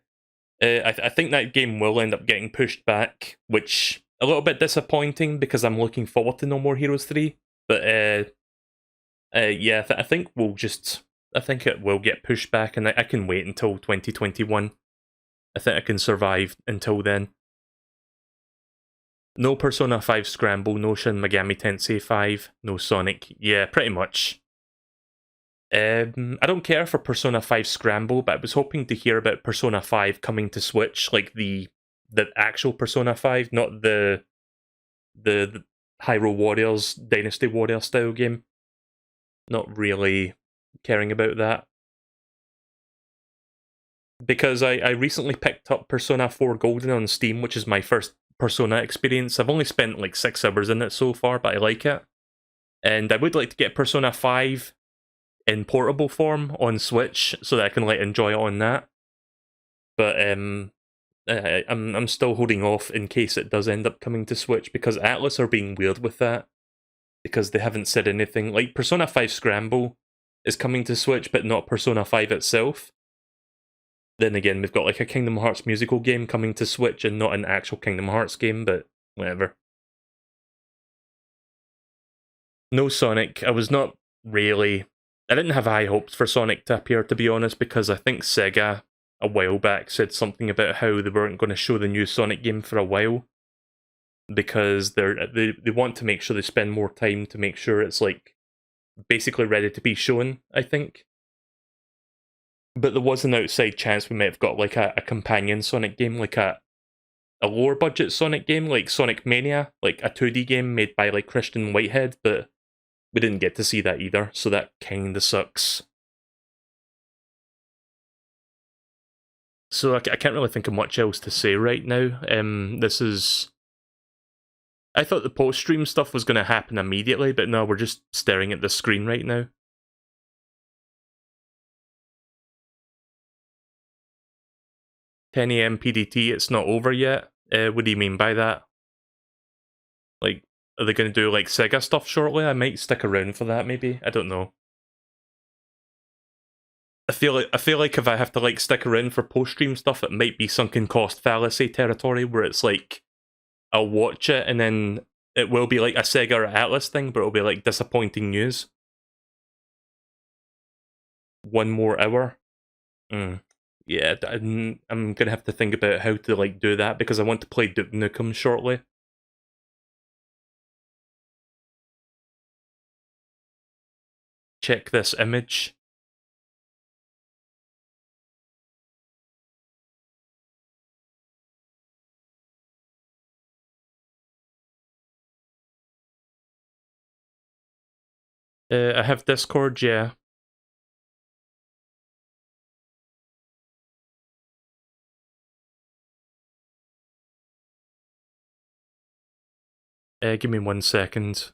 I think that game will end up getting pushed back, which a little bit disappointing, because I'm looking forward to No More Heroes 3, but yeah, I think it will get pushed back, and I can wait until 2021. I think I can survive until then. No Persona 5 Scramble, no Shin Megami Tensei 5, no Sonic. Yeah, pretty much. I don't care for Persona 5 Scramble, but I was hoping to hear about Persona 5 coming to Switch, like the actual Persona 5, not the Hyrule Warriors, Dynasty Warrior style game. Not really caring about that. because I recently picked up Persona 4 Golden on Steam, which is my first Persona experience. I've only spent like 6 hours in it so far, but I like it. And I would like to get Persona 5 in portable form on Switch so that I can like enjoy it on that. But I'm still holding off in case it does end up coming to Switch, because Atlas are being weird with that, because they haven't said anything. Like Persona 5 Scramble is coming to Switch, but not Persona 5 itself. Then again, we've got like a Kingdom Hearts musical game coming to Switch and not an actual Kingdom Hearts game, but whatever. No Sonic. I didn't have high hopes for Sonic to appear, to be honest, because I think Sega a while back said something about how they weren't going to show the new Sonic game for a while, because they want to make sure they spend more time to make sure it's like basically ready to be shown, I think. But there was an outside chance we might have got like a companion Sonic game, like a lower budget Sonic game, like Sonic Mania, like a 2D game made by like Christian Whitehead, but we didn't get to see that either, so that kinda sucks. So I can't really think of much else to say right now. I thought the post-stream stuff was going to happen immediately, but no, we're just staring at the screen right now. $10 AM PDT, it's not over yet. What do you mean by that? Like, are they going to do like Sega stuff shortly? I might stick around for that, maybe. I don't know. I feel like if I have to like stick around for post-stream stuff, it might be sunken cost fallacy territory, where it's like I'll watch it and then it will be like a Sega or Atlas thing, but it'll be like disappointing news. 1 more hour. Yeah, I'm gonna have to think about how to like do that, because I want to play Duke Nukem shortly. Check this image. I have Discord, yeah. Give me 1 second.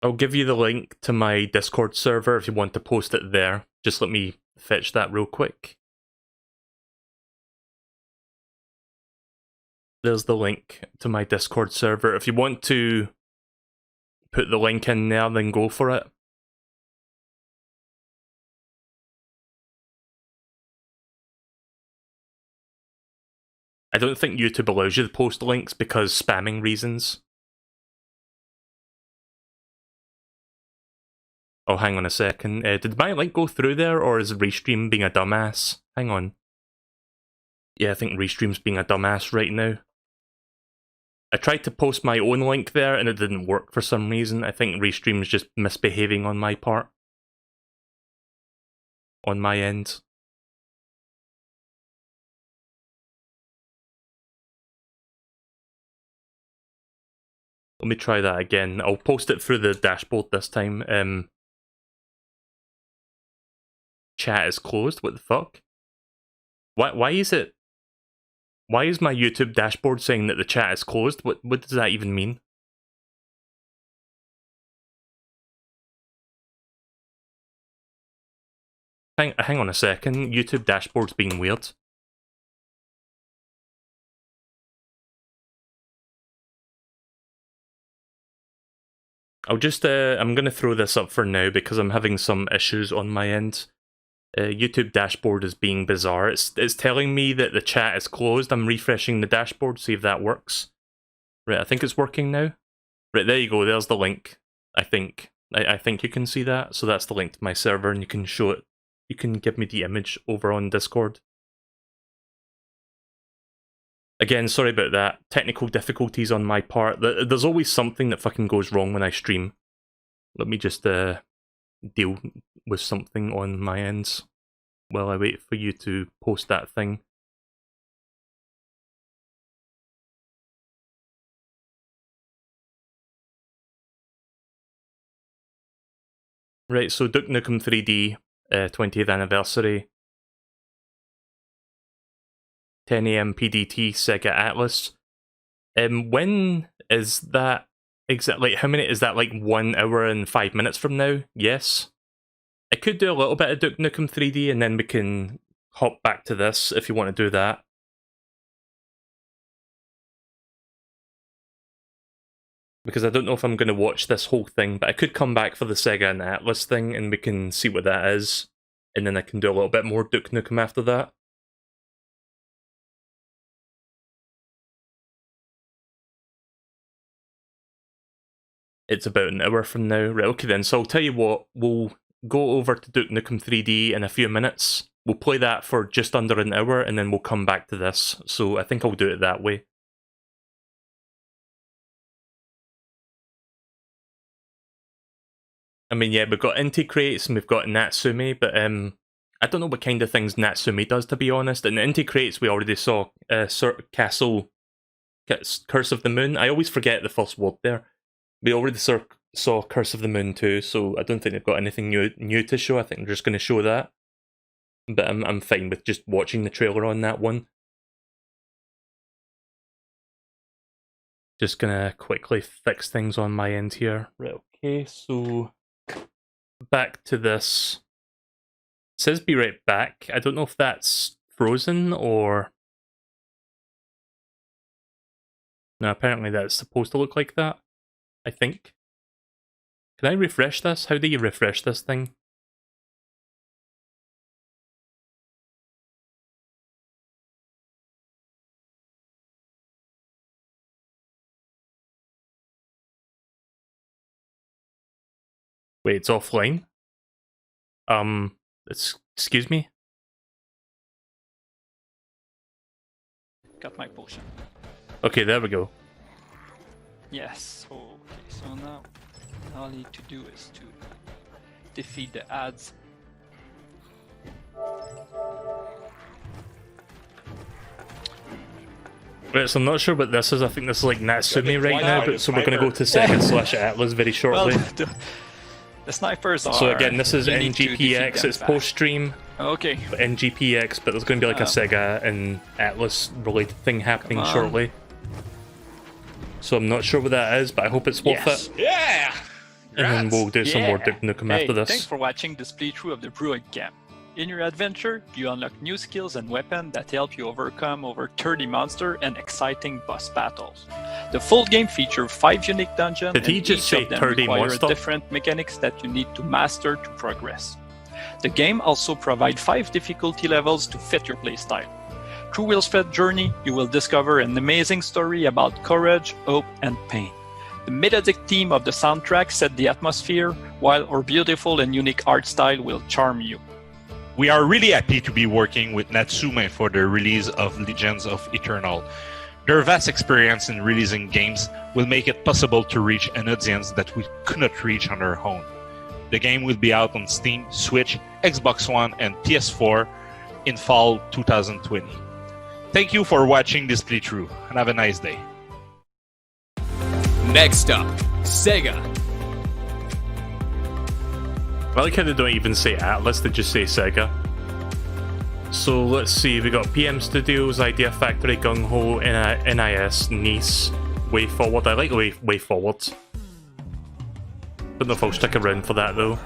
I'll give you the link to my Discord server if you want to post it there. Just let me fetch that real quick. There's the link to my Discord server. If you want to put the link in there, then go for it. I don't think YouTube allows you to post links because spamming reasons. Oh, hang on a second. Did my link go through there, or is Restream being a dumbass? Hang on. Yeah, I think Restream's being a dumbass right now. I tried to post my own link there and it didn't work for some reason. I think Restream's just misbehaving on my part. On my end. Let me try that again. I'll post it through the dashboard this time. Chat is closed? What the fuck? Why is it... Why is my YouTube dashboard saying that the chat is closed? What does that even mean? Hang on a second. YouTube dashboard's being weird. I'll just, I'm gonna throw this up for now because I'm having some issues on my end. YouTube dashboard is being bizarre. It's telling me that the chat is closed. I'm refreshing the dashboard, see if that works. Right, I think it's working now. Right, there you go, there's the link. I think you can see that. So that's the link to my server, and you can show it. You can give me the image over on Discord. Again, sorry about that. Technical difficulties on my part. There's always something that fucking goes wrong when I stream. Let me just deal with something on my ends while I wait for you to post that thing. Right, so Duke Nukem 3D, 20th anniversary. 10 AM PDT, Sega Atlas. When is that exactly? How many is that? Like 1 hour and 5 minutes from now? Yes. I could do a little bit of Duke Nukem 3D and then we can hop back to this if you want to do that. Because I don't know if I'm going to watch this whole thing, but I could come back for the Sega and Atlas thing and we can see what that is. And then I can do a little bit more Duke Nukem after that. It's about an hour from now. Right, okay then, so I'll tell you what, we'll go over to Duke Nukem 3D in a few minutes. We'll play that for just under an hour and then we'll come back to this. So I think I'll do it that way. I mean, yeah, we've got Inti Crates and we've got Natsume, but I don't know what kind of things Natsume does, to be honest. In Inti Crates, we already saw Castle Curse of the Moon. I always forget the first word there. We already saw Curse of the Moon too, so I don't think they've got anything new to show. I think they're just going to show that. But I'm fine with just watching the trailer on that one. Just gonna quickly fix things on my end here. Right, okay, so back to this. It says be right back. I don't know if that's frozen or... No, apparently that's supposed to look like that. I think. Can I refresh this? How do you refresh this thing? Wait, it's offline? Excuse me? Got my potion. Okay, there we go. Yes, okay, so now all I need to do is to defeat the ads. Right, so I'm not sure what this is. I think this is like Natsume right now, but so we're going to go to Sega / Atlas very shortly. Well, the snipers are... So again, this is NGPX, it's post-stream. Okay. NGPX, but there's going to be like a Sega and Atlas related thing happening shortly. So I'm not sure what that is, but I hope it's worth it. Yeah! And then we'll do some more Duke Nukem after this. Thanks for watching this playthrough of the Druid Camp. In your adventure, you unlock new skills and weapons that help you overcome over 30 monsters and exciting boss battles. The full game features 5 unique dungeons, Did he and just each say of them 30 require monster? different mechanics that you need to master to progress. The game also provides 5 difficulty levels to fit your playstyle. Through Will's Fed Journey, you will discover an amazing story about courage, hope, and pain. The melodic theme of the soundtrack set the atmosphere, while our beautiful and unique art style will charm you. We are really happy to be working with Natsume for the release of Legends of Eternal. Their vast experience in releasing games will make it possible to reach an audience that we could not reach on our own. The game will be out on Steam, Switch, Xbox One, and PS4 in fall 2020. Thank you for watching this playthrough, and have a nice day. Next up, Sega. I like how they don't even say Atlas, they just say Sega. So let's see, we got PM Studios, Idea Factory, Gung Ho, NIS, Nice, Way Forward. I like Way Forward. Don't know if I'll stick around for that though.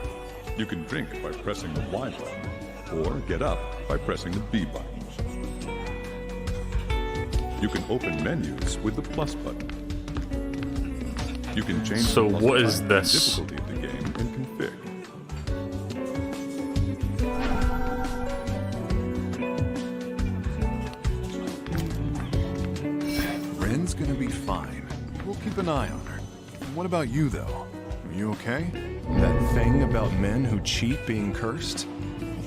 You can drink by pressing the Y button, or get up by pressing the B button. You can open menus with the plus button. You can change So the what is and this? difficulty of the game and config. Ren's gonna be fine. We'll keep an eye on her. What about you, though? Are you okay? That thing about men who cheat being cursed?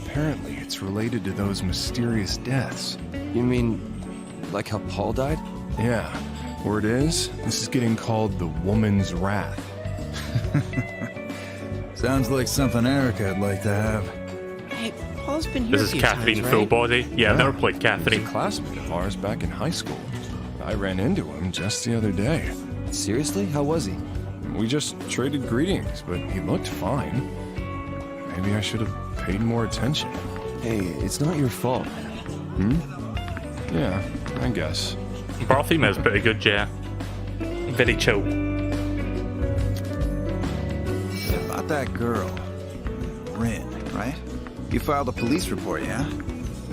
Apparently it's related to those mysterious deaths. You mean, like how Paul died? Yeah. Word is, this is getting called the Woman's Wrath. Sounds like something Erica would like to have. Hey, Paul's been here This is Catherine Fullbody. Yeah, I never played Catherine. He's a classmate of ours back in high school. I ran into him just the other day. Seriously? How was he? We just traded greetings, but he looked fine. Maybe I should have paid more attention. Hey, it's not your fault. Yeah, I guess. Bartholomew is pretty good, yeah. Very chill. About that girl. Rin, right? You filed a police report, yeah?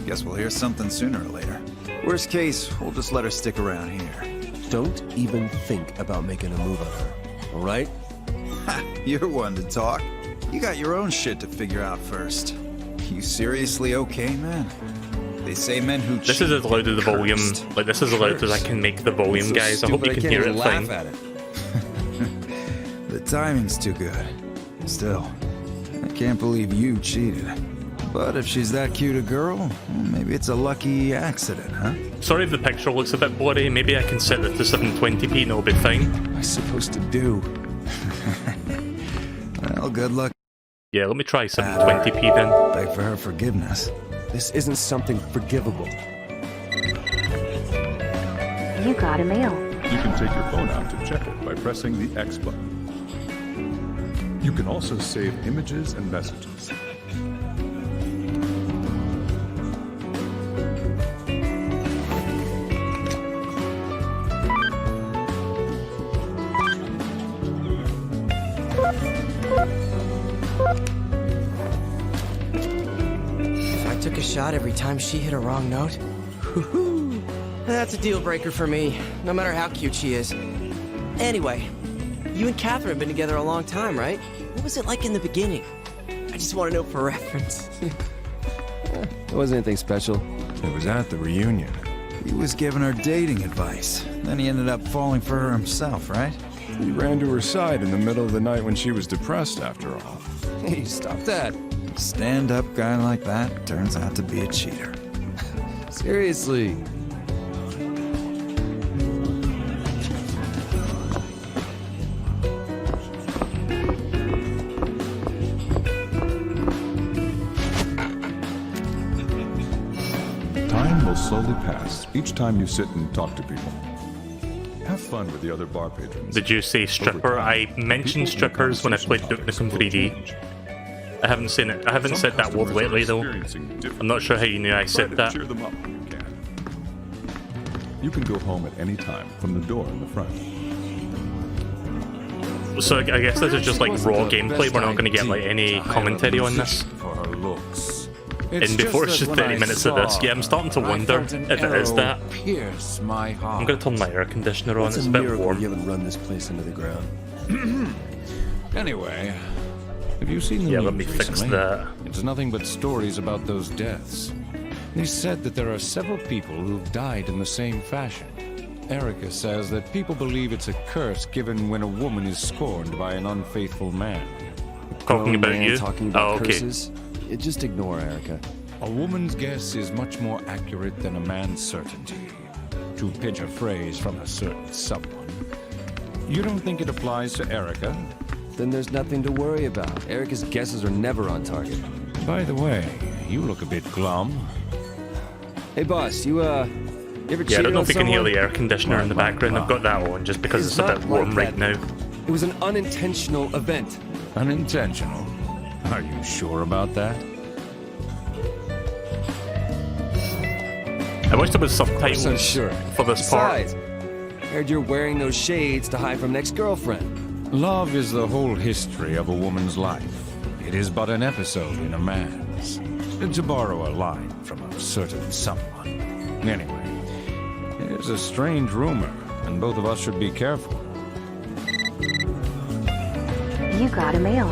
Guess we'll hear something sooner or later. Worst case, we'll just let her stick around here. Don't even think about making a move on her, alright? You're one to talk. You got your own shit to figure out first. You seriously okay, man? They say men who This is as loud as the volume, like this is as loud as I can make the volume, So guys. I hope you stupid can I hear can't it even fine. laugh at it. The timing's too good. Still, I can't believe you cheated. But if she's that cute a girl, well, maybe it's a lucky accident, huh? Sorry if the picture looks a bit blurry. Maybe I can set it to 720p and it'll be fine. What am I supposed to do? Well, good luck. Yeah, let me try 720p then. Beg for her forgiveness. This isn't something forgivable. You got a mail. You can take your phone out to check it by pressing the X button. You can also save images and messages. If I took a shot every time she hit a wrong note, whoo-hoo, that's a deal breaker for me, no matter how cute she is. Anyway, you and Catherine have been together a long time, right? What was it like in the beginning? I just want to know for reference. It wasn't anything special. It was at the reunion. He was giving her dating advice. Then he ended up falling for her himself, right? He ran to her side in the middle of the night when she was depressed, after all. Hey, stop that. Stand-up guy like that turns out to be a cheater. Seriously. Time will slowly pass each time you sit and talk to people. Have fun with the other bar patrons. Did you say stripper? I mentioned strippers when I played Duke Nukem 3D. I haven't seen it. I haven't said that word lately though. I'm not sure how you knew I said that. Cheer them up when you can. You can go home at any time from the door in the front. So I guess this is just like raw gameplay. We're not going to get like any commentary on this. For her looks. And before it's just 30 minutes of this, yeah, I'm starting to wonder if it is that. Pierce my heart. I'm going to turn my air conditioner on. It's a bit warm. You haven't run this place into the ground. Anyway, have you seen the news let me fix recently? that. It's nothing but stories about those deaths. They said that there are several people who've died in the same fashion. Erica says that people believe it's a curse given when a woman is scorned by an unfaithful man. Talking about you? Talking about Oh, okay. curses? Just ignore Erica. A woman's guess is much more accurate than a man's certainty. To pinch a phrase from a certain someone. You don't think it applies to Erica? Then there's nothing to worry about. Erica's guesses are never on target. By the way, you look a bit glum. Hey boss, you ever Yeah, I cheated don't know on if you can hear someone? the air conditioner in the background. I've got that on just because it's a bit warm right now. It was an unintentional event. Unintentional? Are you sure about that? I wish there was subtitles for this part. Besides, heard you're wearing those shades to hide from an ex-girlfriend. Love is the whole history of a woman's life. It is but an episode in a man's. To borrow a line from a certain someone. Anyway, it is a strange rumor, and both of us should be careful. You got a mail.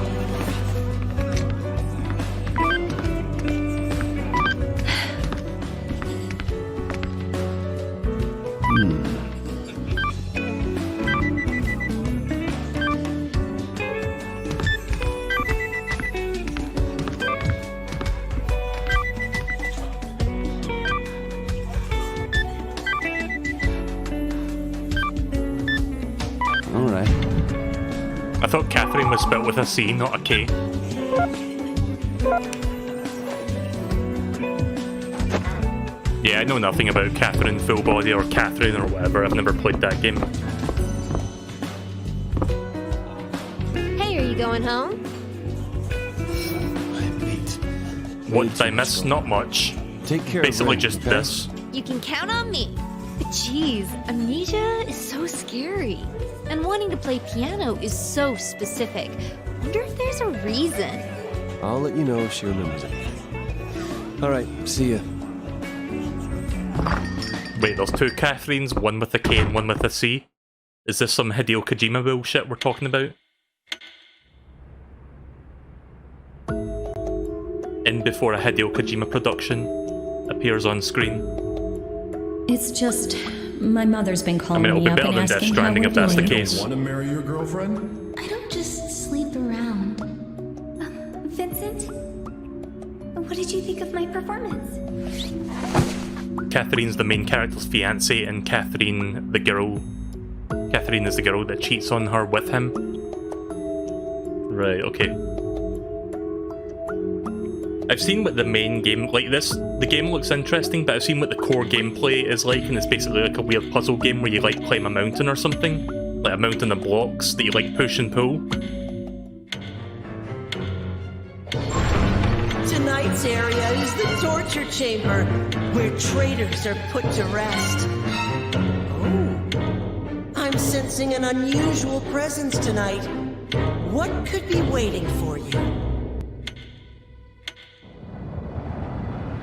Alright. I thought Catherine was spelled with a C, not a K. Yeah, I know nothing about Catherine Full Body or Catherine or whatever. I've never played that game. Hey, are you going home? What did I miss? Not much. Take care. Basically of just okay? this. You can count on me. Jeez, amnesia is so scary. And wanting to play piano is so specific. Wonder if there's a reason. I'll let you know if she remembers it. Alright, see ya. Wait, there's two Catherines, one with a K and one with a C. Is this some Hideo Kojima bullshit we're talking about? In before a Hideo Kojima production appears on screen. It's just my mother's been I calling mean, it'll me be up better and than Death asking how Stranding we're if that's the doing. case. Want to marry your girlfriend? I don't just sleep around. Vincent? What did you think of my performance? Catherine's the main character's fiancée, and Catherine is the girl that cheats on her with him. Right, okay. I've seen what the main game, like this, the game looks interesting, but I've seen what the core gameplay is like, and it's basically like a weird puzzle game where you like climb a mountain or something. Like a mountain of blocks that you like push and pull. Tonight's area is the torture chamber, where traitors are put to rest. Oh, I'm sensing an unusual presence tonight. What could be waiting for you?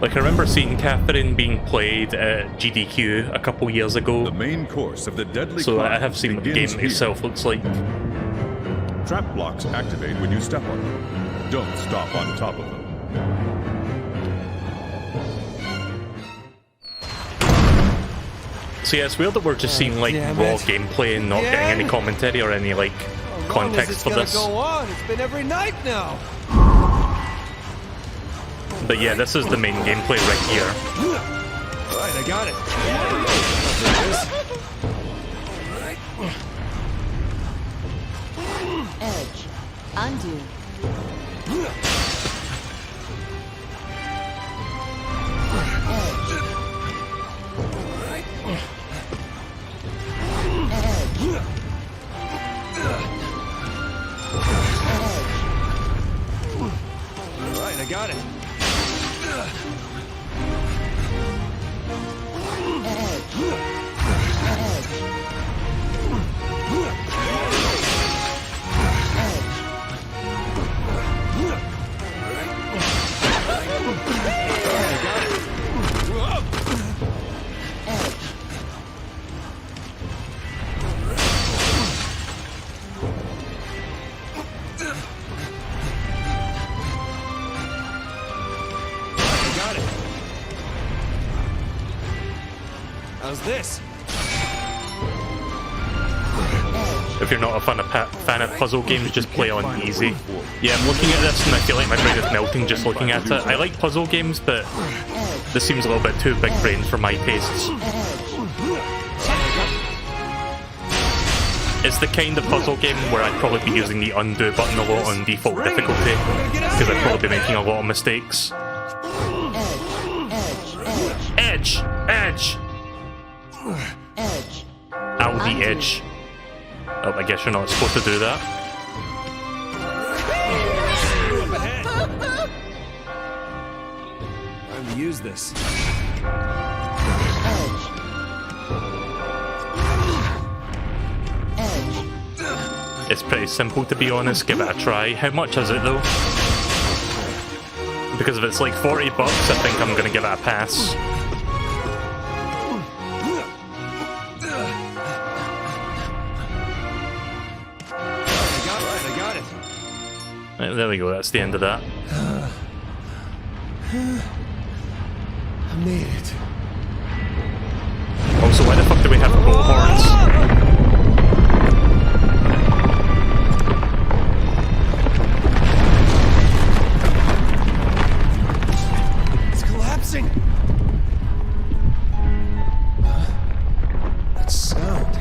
Like, I remember seeing Catherine being played at GDQ a couple years ago. The main course of the deadly So I climb have seen what the game begins here. itself looks like. Trap blocks activate when you step on them. Don't stop on top of them. So yeah, it's weird that we're just seeing like raw gameplay and not getting any commentary or any like context for this. Go on. It's been every night now. But yeah, this is the main gameplay right here. Right, I got it. Edge. Undo. Right, I got it. How's this? If you're not a fan of puzzle games, just play on easy. Yeah, I'm looking at this and I feel like my brain is melting just looking at it. I like puzzle games, but this seems a little bit too big brain for my tastes. It's the kind of puzzle game where I'd probably be using the undo button a lot on default difficulty, because I'd probably be making a lot of mistakes. Edge! Edge! Out the edge. Oh, I guess you're not supposed to do that. Time to use this. It's pretty simple, to be honest. Give it a try. How much is it though? Because if it's like $40, I think I'm gonna give it a pass. Right, there we go, that's the end of that. I made it. Also, why the fuck do we have bull horns? It's collapsing. That sound.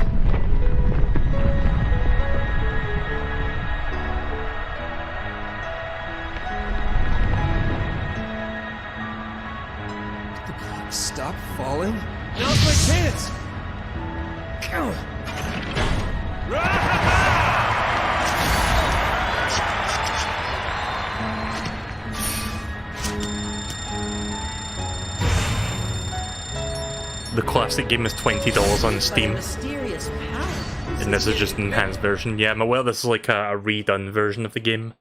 Stop falling? Now's my chance! the classic game is $20 on Steam. And this is just an enhanced version. Yeah, I'm aware this is like a redone version of the game.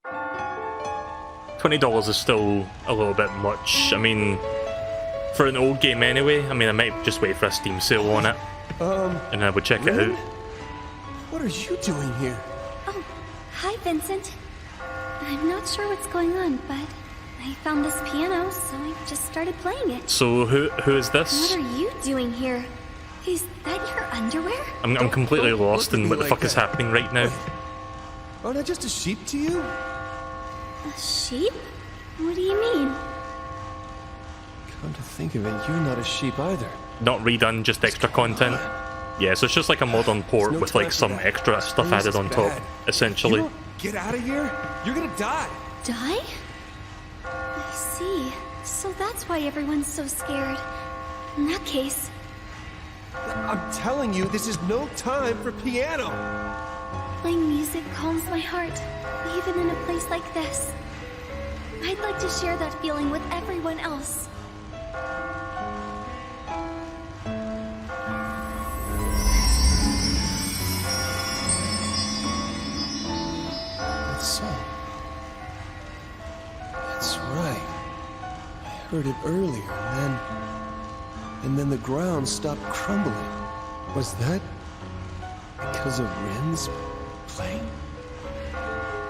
$20 is still a little bit much. I mean, for an old game anyway, I mean, I might just wait for a Steam sale on it. And I would check it out. What are you doing here? Oh, hi, Vincent. I'm not sure what's going on, but I found this piano, so I just started playing it. So who is this? What are you doing here? Is that your underwear? I'm completely lost in what the fuck is happening right now. Aren't I just a sheep to you? A sheep? What do you mean? Come to think of it, you're not a sheep either. Not redone, just extra content. Yeah, so it's just like a modern port with like some extra stuff added on top, essentially. You don't get out of here? You're gonna die. Die? I see. So that's why everyone's so scared. In that case... I'm telling you, this is no time for piano. Playing music calms my heart, even in a place like this. I'd like to share that feeling with everyone else. That song. That's right. I heard it earlier, and then the ground stopped crumbling. Was that because of Ren's playing?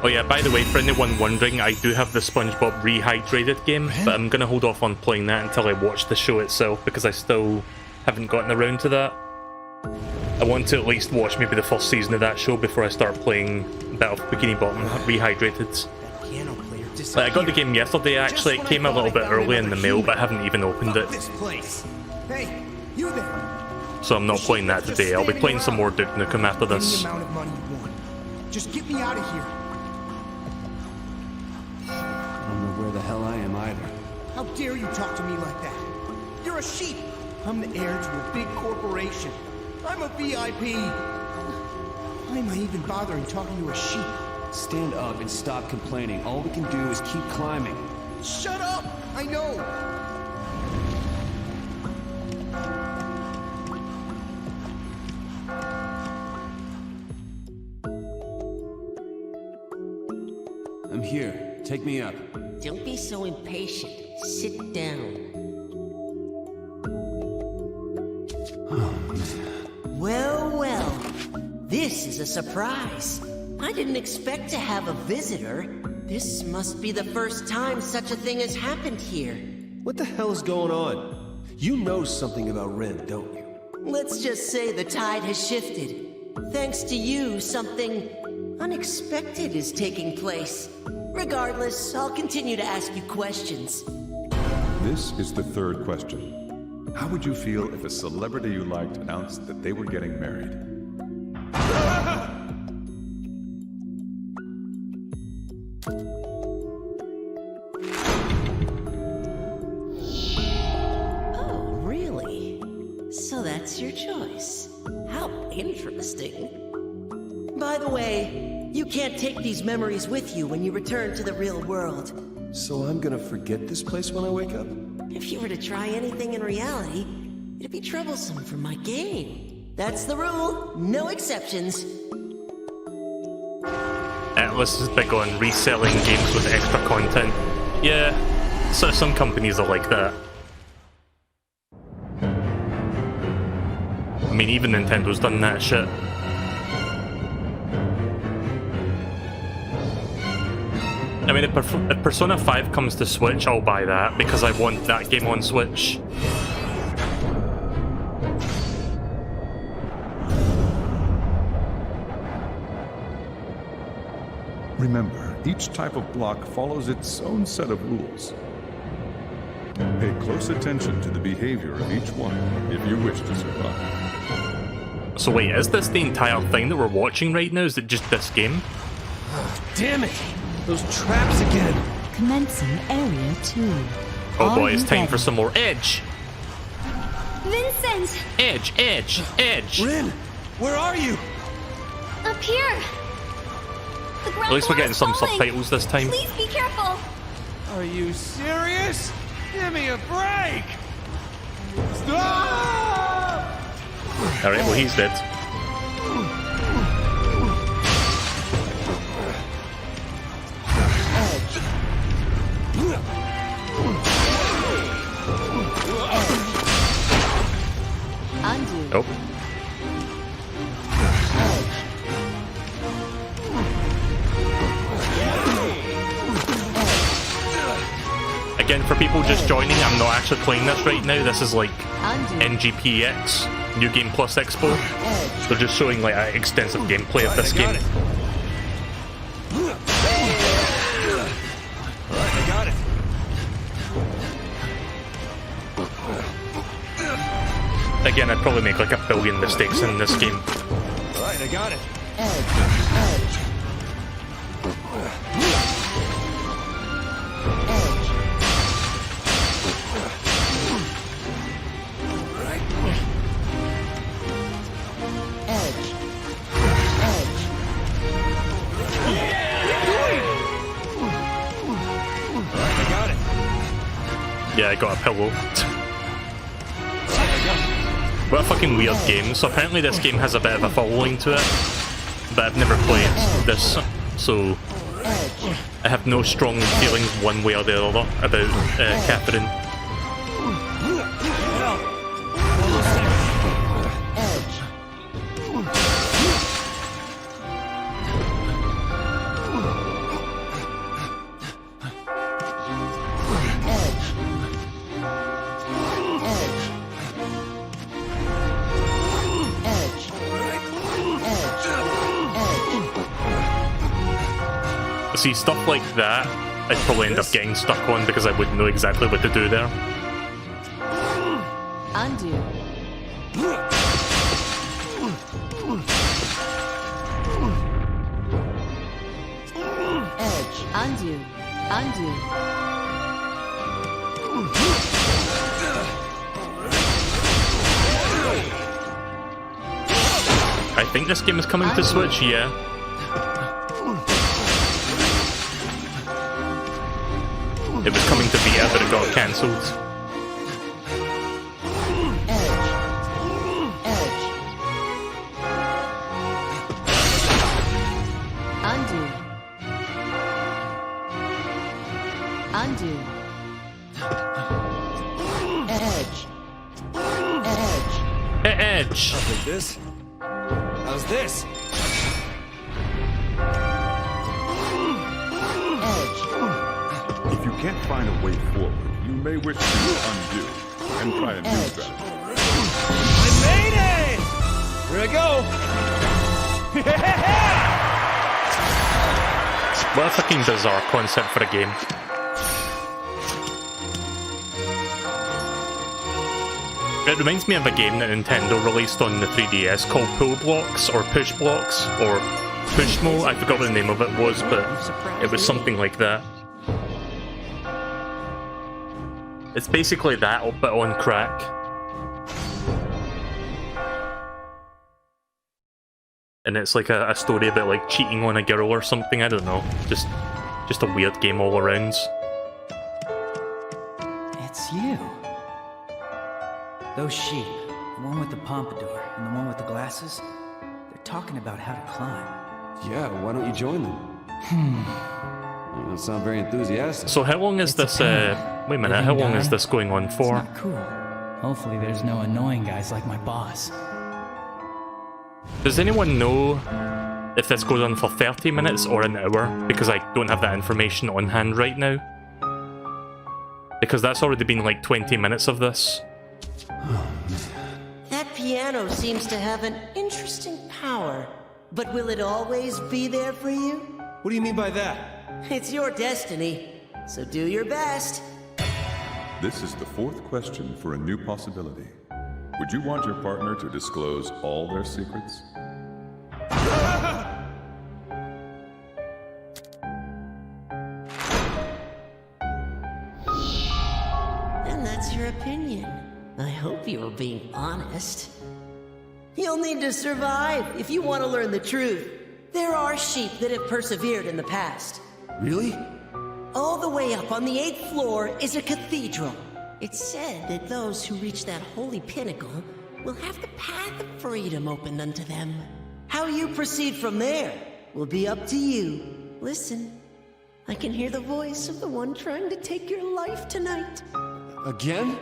Oh yeah, by the way, for anyone wondering, I do have the SpongeBob Rehydrated game, but I'm gonna hold off on playing that until I watch the show itself, because I still haven't gotten around to that. I want to at least watch maybe the first season of that show before I start playing Battle for Bikini Bottom Rehydrated. Like, I got the game yesterday actually, it came a little bit early in the mail, but I haven't even opened it. Hey, you there? So I'm not playing that today, I'll be playing some more Duke Nukem after this. Amount of money you want. Just get me out of here. I don't know where the hell I am either. How dare you talk to me like that? You're a sheep. I'm the heir to a big corporation. I'm a VIP. Why am I even bothering talking to a sheep? Stand up and stop complaining. All we can do is keep climbing. Shut up! I know! I'm here. Take me up. Don't be so impatient. Sit down. Well, well. This is a surprise. I didn't expect to have a visitor. This must be the first time such a thing has happened here. What the hell is going on? You know something about Ren, don't you? Let's just say the tide has shifted. Thanks to you, something unexpected is taking place. Regardless, I'll continue to ask you questions. This is the third question. How would you feel if a celebrity you liked announced that they were getting married? Oh, really? So that's your choice. How interesting. By the way, you can't take these memories with you when you return to the real world. So I'm gonna forget this place when I wake up? If you were to try anything in reality, it'd be troublesome for my game. That's the rule, no exceptions. Atlas is big on reselling games with extra content. Yeah, so some companies are like that. I mean, even Nintendo's done that shit. I mean, if Persona 5 comes to Switch, I'll buy that, because I want that game on Switch. Remember, each type of block follows its own set of rules. Pay close attention to the behavior of each one if you wish to survive. So wait, is this the entire thing that we're watching right now? Is it just this game? Oh, damn it! Those traps again! Commencing Area 2. Oh boy, it's time for some more Edge! Vincent! Edge, Edge, Edge! Ren, where are you? Up here! The ground At least we're floor getting is some falling. subtitles this time. Please be careful! Are you serious? Give me a break! Stop! Alright, well he's dead. Oh. Again, for people just joining, I'm not actually playing this right now. This is like NGPX, New Game Plus Expo. They're just showing like an extensive gameplay of this game. Alright, I got it. Again, I'd probably make like a billion mistakes in this game. Alright, I got it. Yeah, I got a pillow. What a fucking weird game. So apparently this game has a bit of a following to it, but I've never played this, so I have no strong feelings one way or the other about Catherine. See, stuff like that, I'd probably end up getting stuck on because I wouldn't know exactly what to do there. Undo. Edge. Undo. Undo. I think this game is coming to Switch, yeah. It was coming to Vita, but it got cancelled. Undo. Undo. Edge. Edge. I'll take this. How's this? If you can't find a way forward, you may wish to undo and try a new strategy. I made it! Here I go! What a fucking bizarre concept for a game. It reminds me of a game that Nintendo released on the 3DS called Pull Blocks, or Push Blocks, or Pushmo. I forgot what the name of it was, but it was something like that. It's basically that, but on crack. And it's like a story about like cheating on a girl or something, I don't know. Just a weird game all around. It's you. Those sheep, the one with the pompadour and the one with the glasses, they're talking about how to climb. Yeah, why don't you join them? You don't sound very enthusiastic. So how long is this, wait a minute, how long is this going on for? It's not cool. Hopefully there's no annoying guys like my boss. Does anyone know if this goes on for 30 minutes or an hour? Because I don't have that information on hand right now. Because that's already been like 20 minutes of this. That piano seems to have an interesting power. But will it always be there for you? What do you mean by that? It's your destiny, so do your best. This is the fourth question for a new possibility. Would you want your partner to disclose all their secrets? And that's your opinion. I hope you are being honest. You'll need to survive if you want to learn the truth. There are sheep that have persevered in the past. Really? All the way up on the 8th floor is a cathedral. It's said that those who reach that holy pinnacle will have the path of freedom opened unto them. How you proceed from there will be up to you. Listen, I can hear the voice of the one trying to take your life tonight. Again?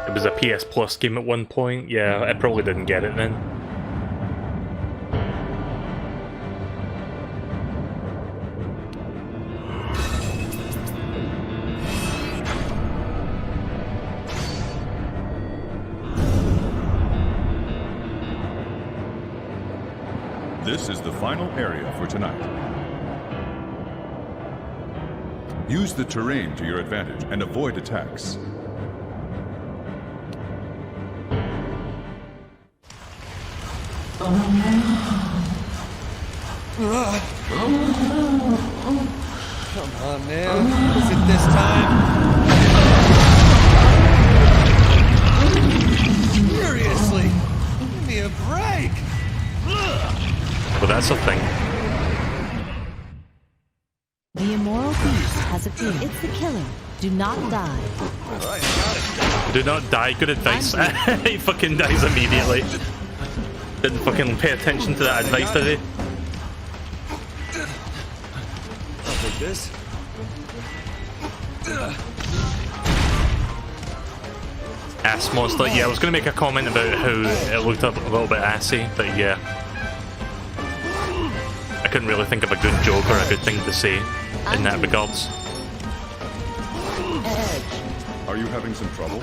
It was a PS Plus game at one point. Yeah, I probably didn't get it then. This is the final area for tonight. Use the terrain to your advantage and avoid attacks. Come on, man. Is it this time? Seriously? Give me a break! Well, that's a thing. The immoral beast has appeared. It's the killer. Do not die. Alright, got it. Do not die. Good advice. He fucking dies immediately. Didn't fucking pay attention to that advice, did he? I'll take this. Ass monster. Yeah, I was going to make a comment about how it looked a little bit assy, but yeah. I couldn't really think of a good joke or a good thing to say in that regards. Are you having some trouble?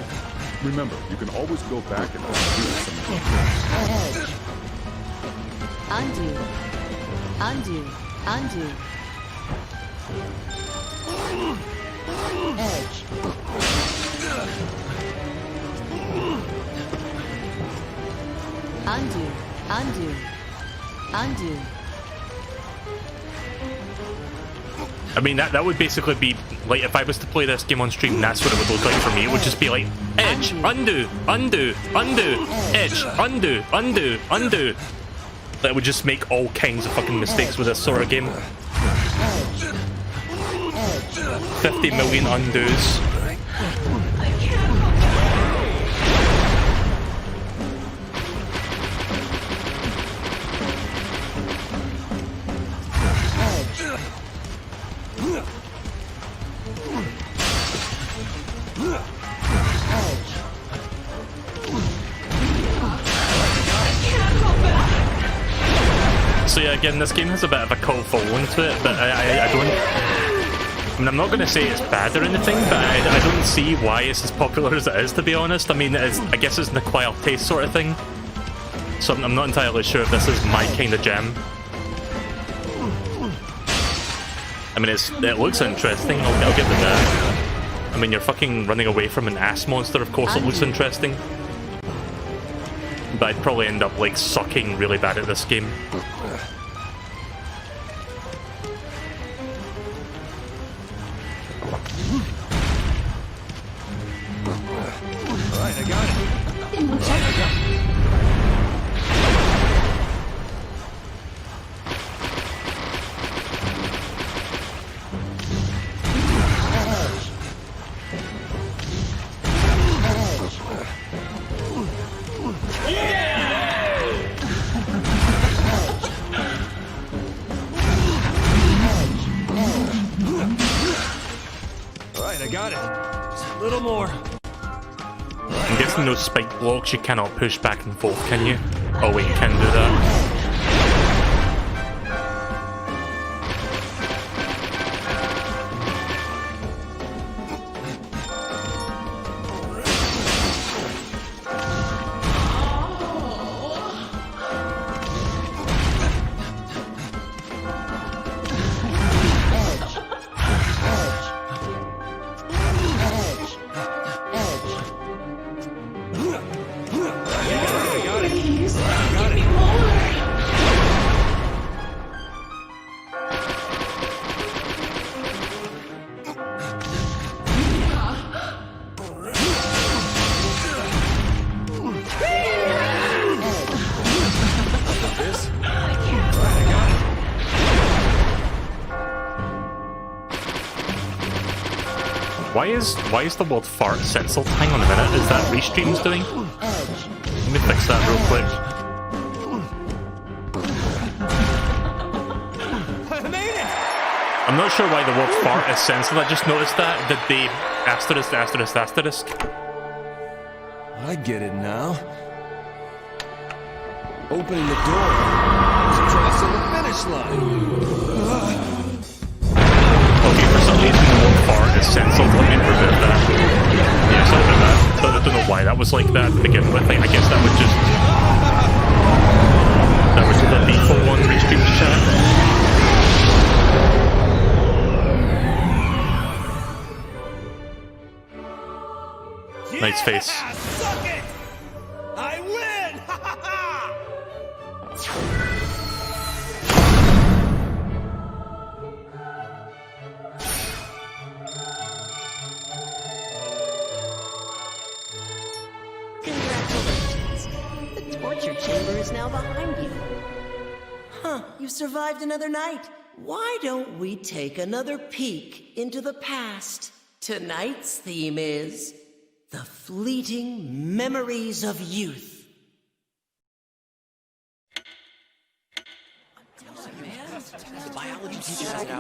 Remember, you can always go back and undo some of Undo. Undo. Undo. Edge. Undo. Undo. Undo. I mean, that would basically be, like, if I was to play this game on stream, that's what it would look like for me. It would just be like, edge, undo, undo, undo, edge, undo, undo, undo. That would just make all kinds of fucking mistakes with this sort of game. 50 million undos. So yeah, again, this game has a bit of a cult following to it, but I don't... I mean, I'm not going to say it's bad or anything, but I don't see why it's as popular as it is, to be honest. I mean, I guess it's an acquired taste sort of thing. So I'm not entirely sure if this is my kind of jam. I mean, it looks interesting, I'll give it that. I mean, you're fucking running away from an ass monster, of course it looks interesting. But I'd probably end up, like, sucking really bad at this game. Alright, I got it. Alright, I got it. Just a little more. I'm guessing those spike blocks you cannot push back and forth, can you? Oh wait, you can do that. Why is the word fart censored? Hang on a minute, is that Restream's doing? Let me fix that real quick. I made it! I'm not sure why the word fart is censored, I just noticed that. Did they asterisk, asterisk, asterisk? I get it now. Opening the door. It's crossing the finish line. Okay, for some reason the word fart is censored. Let me remove that. Yeah, sorry about that. But I don't know why that was like that to begin with. I guess that would just... That was the default on Restream's chat. Nice face. Suck it! I win! Ha ha ha! Congratulations. The torture chamber is now behind you. Huh, you've survived another night. Why don't we take another peek into the past? Tonight's theme is the fleeting memories of youth.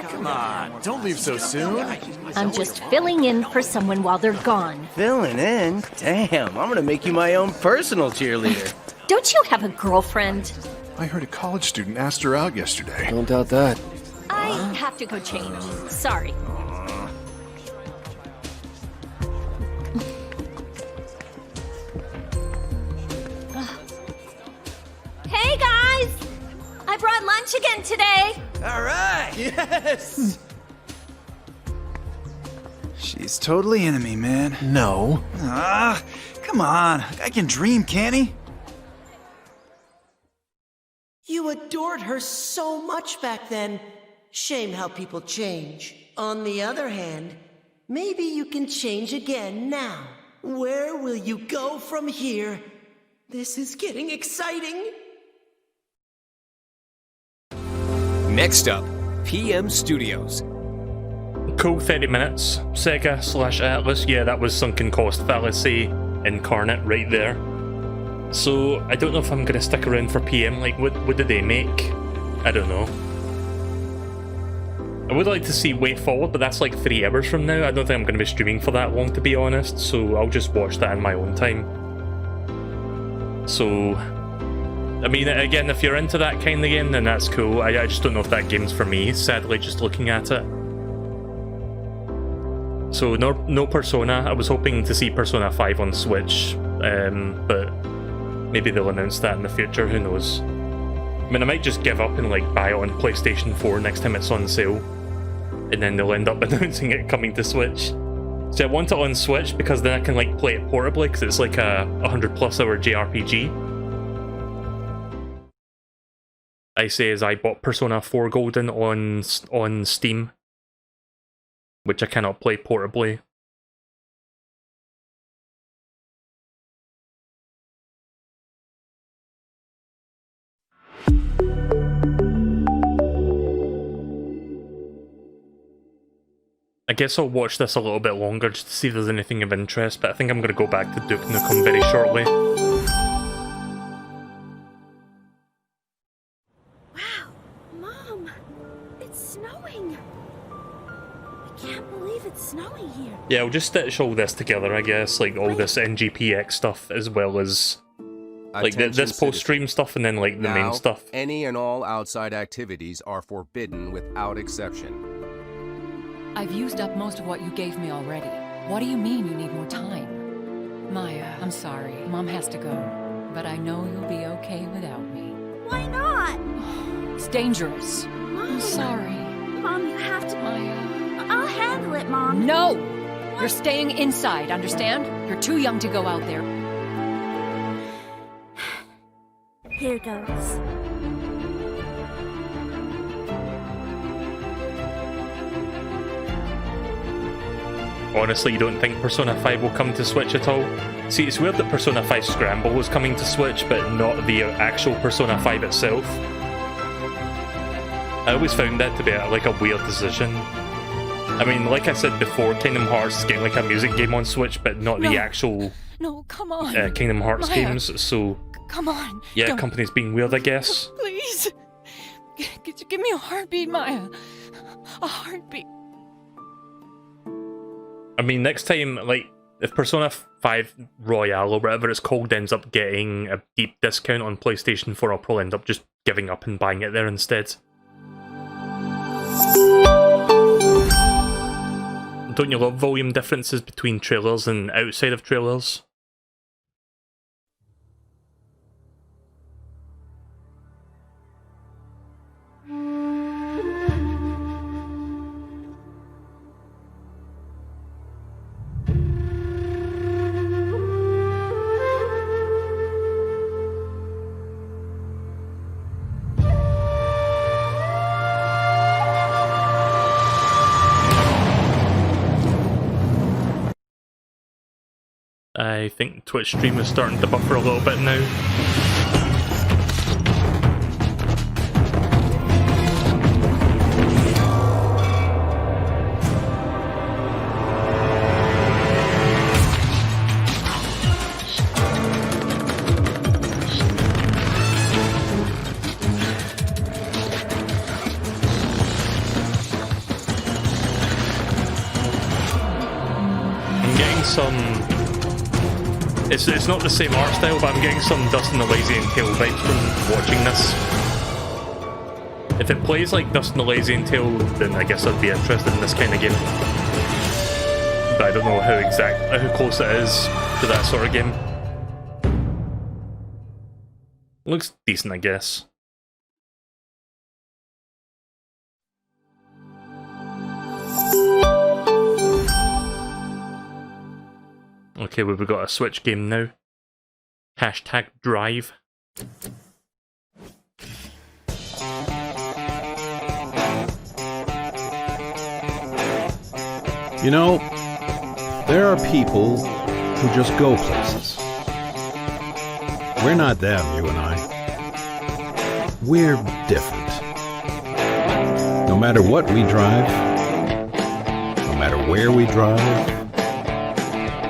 Come on, don't leave so soon. I'm just filling in for someone while they're gone. Filling in? Damn, I'm gonna make you my own personal cheerleader. Don't you have a girlfriend? I heard a college student asked her out yesterday. Don't doubt that. I have to go change. Sorry. Hey guys! I brought lunch again today. All right. Yes! She's totally into me, man. No. Ah, come on. I can dream, can't he? You adored her so much back then. Shame how people change. On the other hand, maybe you can change again now. Where will you go from here? This is getting exciting. Next up, PM Studios. Cool, 30 minutes. Sega/Atlas. Yeah, that was sunken cost fallacy incarnate right there. So, I don't know if I'm gonna stick around for PM. Like, what did they make? I don't know. I would like to see Way Forward, but that's like 3 hours from now. I don't think I'm gonna be streaming for that long, to be honest, so I'll just watch that in my own time. So... I mean, again, if you're into that kind of game, then that's cool. I just don't know if that game's for me, sadly, just looking at it. So, no Persona. I was hoping to see Persona 5 on Switch, but maybe they'll announce that in the future, who knows. I mean, I might just give up and like buy it on PlayStation 4 next time it's on sale, and then they'll end up announcing it coming to Switch. So I want it on Switch because then I can like play it portably, because it's like a 100+ hour JRPG. I say as I bought Persona 4 Golden on Steam, which I cannot play portably. I guess I'll watch this a little bit longer just to see if there's anything of interest, but I think I'm going to go back to Duke Nukem very shortly. Mom, it's snowing. I can't believe it's snowing here. Yeah, I'll just stitch all this together, I guess, like all this NGPX stuff as well as like this post-stream stuff and then like the main stuff. Any and all outside activities are forbidden without exception. I've used up most of what you gave me already. What do you mean you need more time? Maya, I'm sorry. Mom has to go. But I know you'll be okay without me. Why not? It's dangerous. Mom. I'm sorry. Mom, you have to... Maya. I'll handle it, Mom. No! You're staying inside, understand? You're too young to go out there. Here goes. Honestly, you don't think Persona 5 will come to Switch at all? See, it's weird that Persona 5 Scramble is coming to Switch, but not the actual Persona 5 itself. I always found that to be like a weird decision. I mean, like I said before, Kingdom Hearts is getting like a music game on Switch, but not the actual No, come on. Kingdom Hearts Maya, games, so... Come on. Yeah, Don't- company's being weird, I guess. Please. Give me a heartbeat, Maya. A heartbeat. I mean, next time, like, if Persona 5 Royale or whatever it's called ends up getting a deep discount on PlayStation 4, I'll probably end up just giving up and buying it there instead. Don't you love volume differences between trailers and outside of trailers? I think Twitch stream is starting to buffer a little bit now. I'm getting some... It's not the same art style, but I'm getting some Dust and the Lazy Tail vibes from watching this. If it plays like Dust and the Lazy Tail, then I guess I'd be interested in this kind of game. But I don't know how close it is to that sort of game. Looks decent, I guess. Okay, we've got a Switch game now. Hashtag Drive. You know, there are people who just go places. We're not them, you and I. We're different. No matter what we drive, no matter where we drive,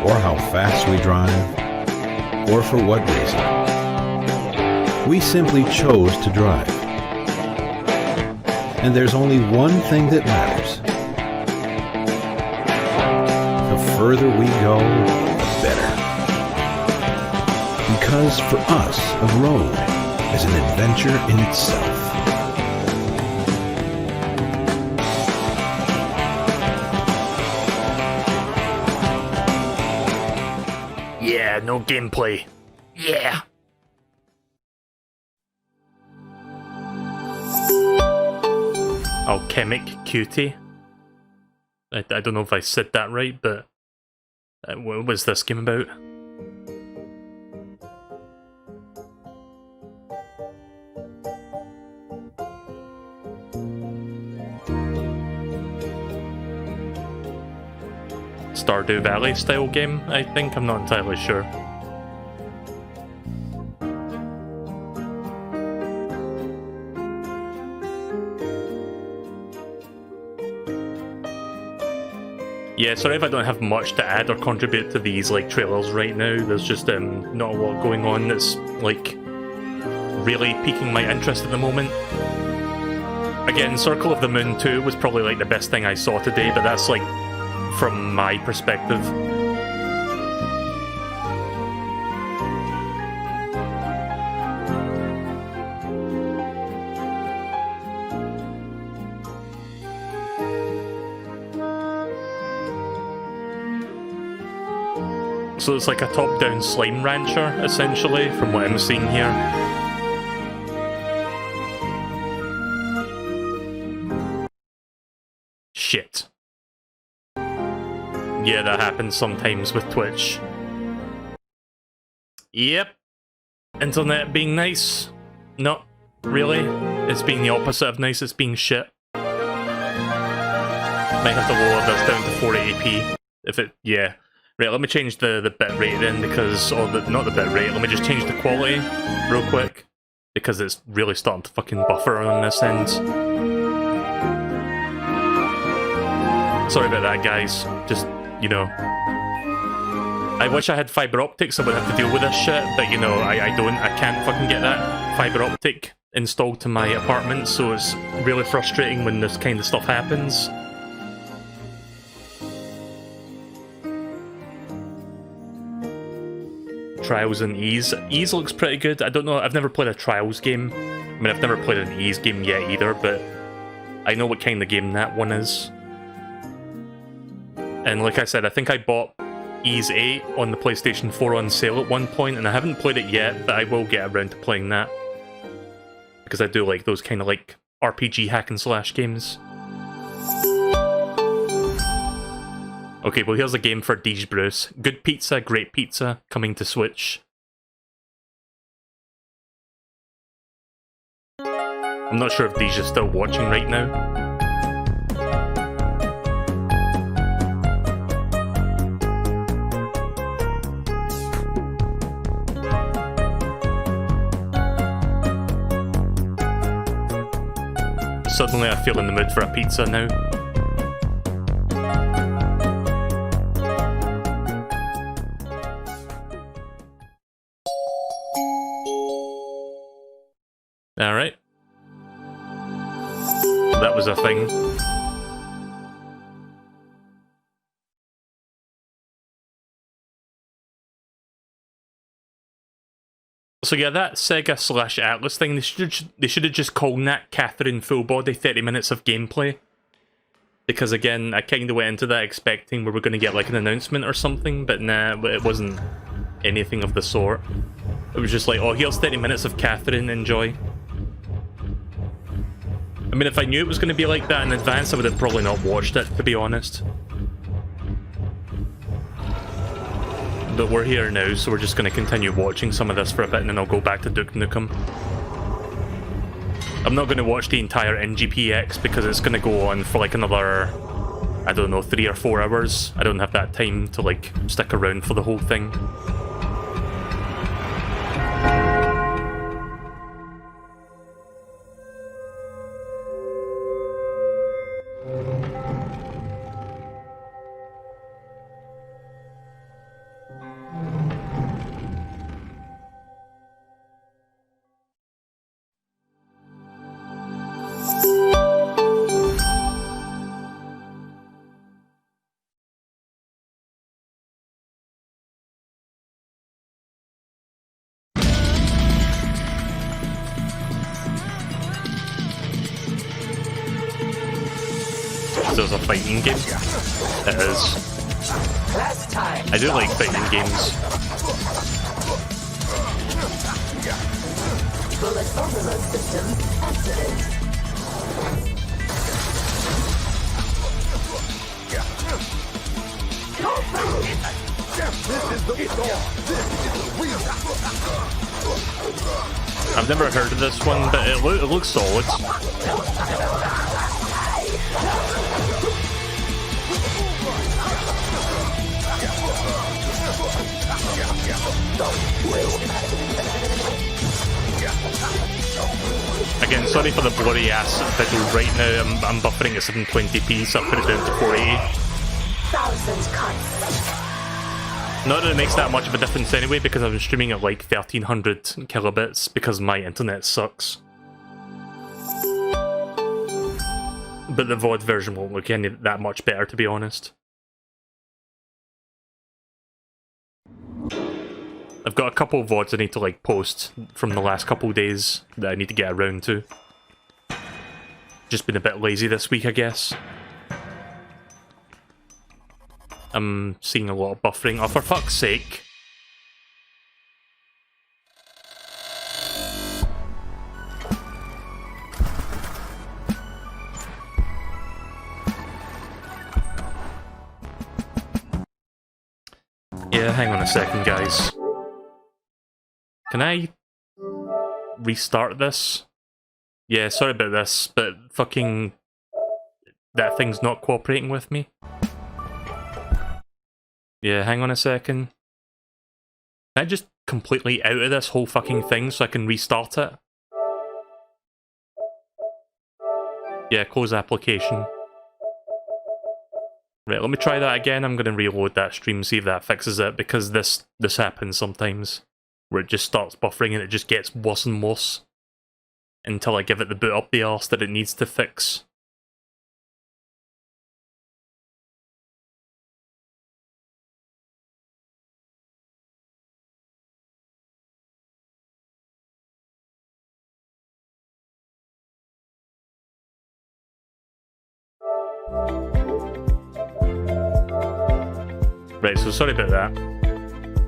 or how fast we drive, or for what reason. We simply chose to drive. And there's only one thing that matters. The further we go, the better. Because for us, a road is an adventure in itself. Yeah, no gameplay. Yeah. Alchemic Cutie. I don't know if I said that right, but what was this game about? Stardew Valley style game, I think. I'm not entirely sure. Yeah, sorry if I don't have much to add or contribute to these like trailers right now. There's just not a lot going on that's like really piquing my interest at the moment. Again, Circle of the Moon 2 was probably like the best thing I saw today, but that's like from my perspective. So it's like a top-down slime rancher, essentially, from what I'm seeing here. Shit. Yeah, that happens sometimes with Twitch. Yep. Internet being nice. Not really. It's being the opposite of nice, it's being shit. Might have to lower this down to 480p. If it, yeah. Right, let me change the bitrate then, because, or not the bitrate, let me just change the quality real quick, because it's really starting to fucking buffer on this end. Sorry about that, guys. Just, you know. I wish I had fiber optics, I wouldn't have to deal with this shit, but you know, I don't. I can't fucking get that fiber optic installed to my apartment, so it's really frustrating when this kind of stuff happens. Trials and Ease. Ease looks pretty good. I don't know, I've never played a Trials game. I mean, I've never played an Ease game yet either, but I know what kind of game that one is. And like I said, I think I bought Ease 8 on the PlayStation 4 on sale at one point, and I haven't played it yet, but I will get around to playing that. Because I do like those kind of like RPG hack and slash games. Okay, well here's a game for Deej Bruce. Good pizza, great pizza, coming to Switch. I'm not sure if Deej is still watching right now. Suddenly I feel in the mood for a pizza now. Alright. That was a thing. So yeah, that Sega/Atlas thing, they should have just called that Catherine Full Body 30 minutes of gameplay. Because again, I kind of went into that expecting we were going to get like an announcement or something, but nah, it wasn't anything of the sort. It was just like, oh, here's 30 minutes of Catherine, enjoy. I mean, if I knew it was going to be like that in advance, I would have probably not watched it, to be honest. But we're here now, so we're just going to continue watching some of this for a bit, and then I'll go back to Duke Nukem. I'm not going to watch the entire NGPX, because it's going to go on for like another, I don't know, 3 or 4 hours. I don't have that time to like stick around for the whole thing. There's a fighting game. It is. I do like fighting games. I've never heard of this one, but it looks solid. Again, sorry for the blurry ass video right now. I'm buffering at 720p, so I'll put it down to 480. Not that it makes that much of a difference anyway, because I'm streaming at like 1300 kilobits because my internet sucks. But the VOD version won't look any that much better, to be honest. I've got a couple of VODs I need to like post from the last couple of days that I need to get around to. Just been a bit lazy this week, I guess. I'm seeing a lot of buffering. Oh, for fuck's sake. Yeah, hang on a second, guys. Can I restart this? Yeah, sorry about this, but fucking that thing's not cooperating with me. Yeah, hang on a second. Can I just completely out of this whole fucking thing so I can restart it? Yeah, close application. Right, let me try that again. I'm going to reload that stream, see if that fixes it, because this happens sometimes, where it just starts buffering and it just gets worse and worse until I give it the boot up the arse that it needs to fix. Right, so sorry about that.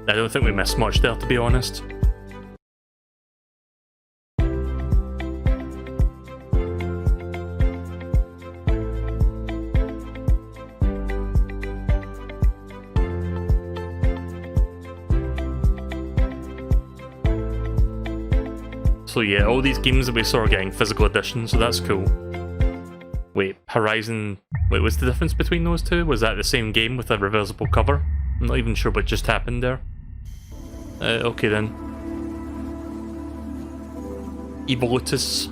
I don't think we missed much there, to be honest. So yeah, all these games that we saw are getting physical editions, so that's cool. Wait, Horizon... Wait, what's the difference between those two? Was that the same game with a reversible cover? I'm not even sure what just happened there. Okay then. Evolutus.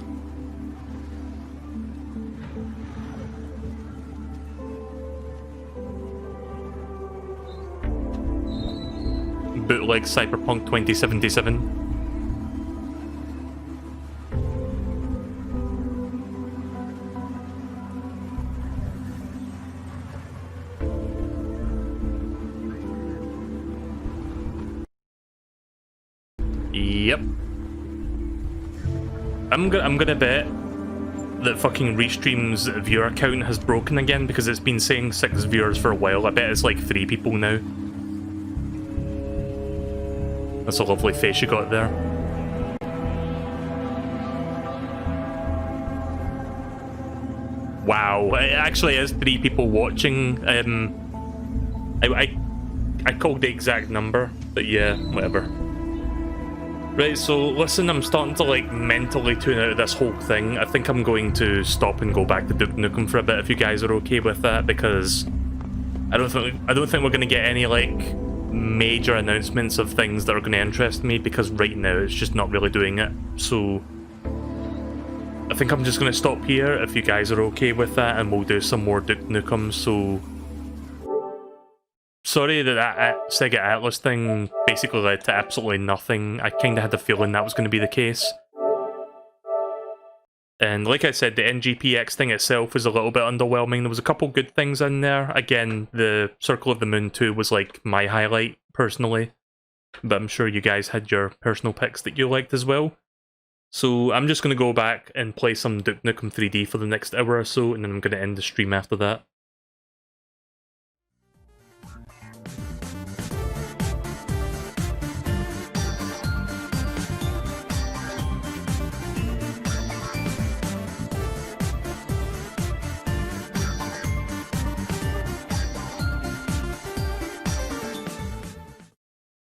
Bootleg Cyberpunk 2077. Yep. I'm gonna bet that fucking Restream's viewer count has broken again, because it's been saying 6 viewers for a while. I bet it's like 3 people now. That's a lovely face you got there. Wow, it actually is 3 people watching. I called the exact number, but yeah, whatever. Right, so listen, I'm starting to like mentally tune out of this whole thing. I think I'm going to stop and go back to Duke Nukem for a bit if you guys are okay with that, because I don't think we're gonna get any like major announcements of things that are gonna interest me, because right now it's just not really doing it. So I think I'm just gonna stop here if you guys are okay with that, and we'll do some more Duke Nukem. So sorry that Sega Atlas thing basically led to absolutely nothing. I kind of had the feeling that was going to be the case. And like I said, the NGPX thing itself was a little bit underwhelming. There was a couple good things in there. Again, the Circle of the Moon 2 was like my highlight, personally. But I'm sure you guys had your personal picks that you liked as well. So I'm just going to go back and play some Duke Nukem 3D for the next hour or so, and then I'm going to end the stream after that.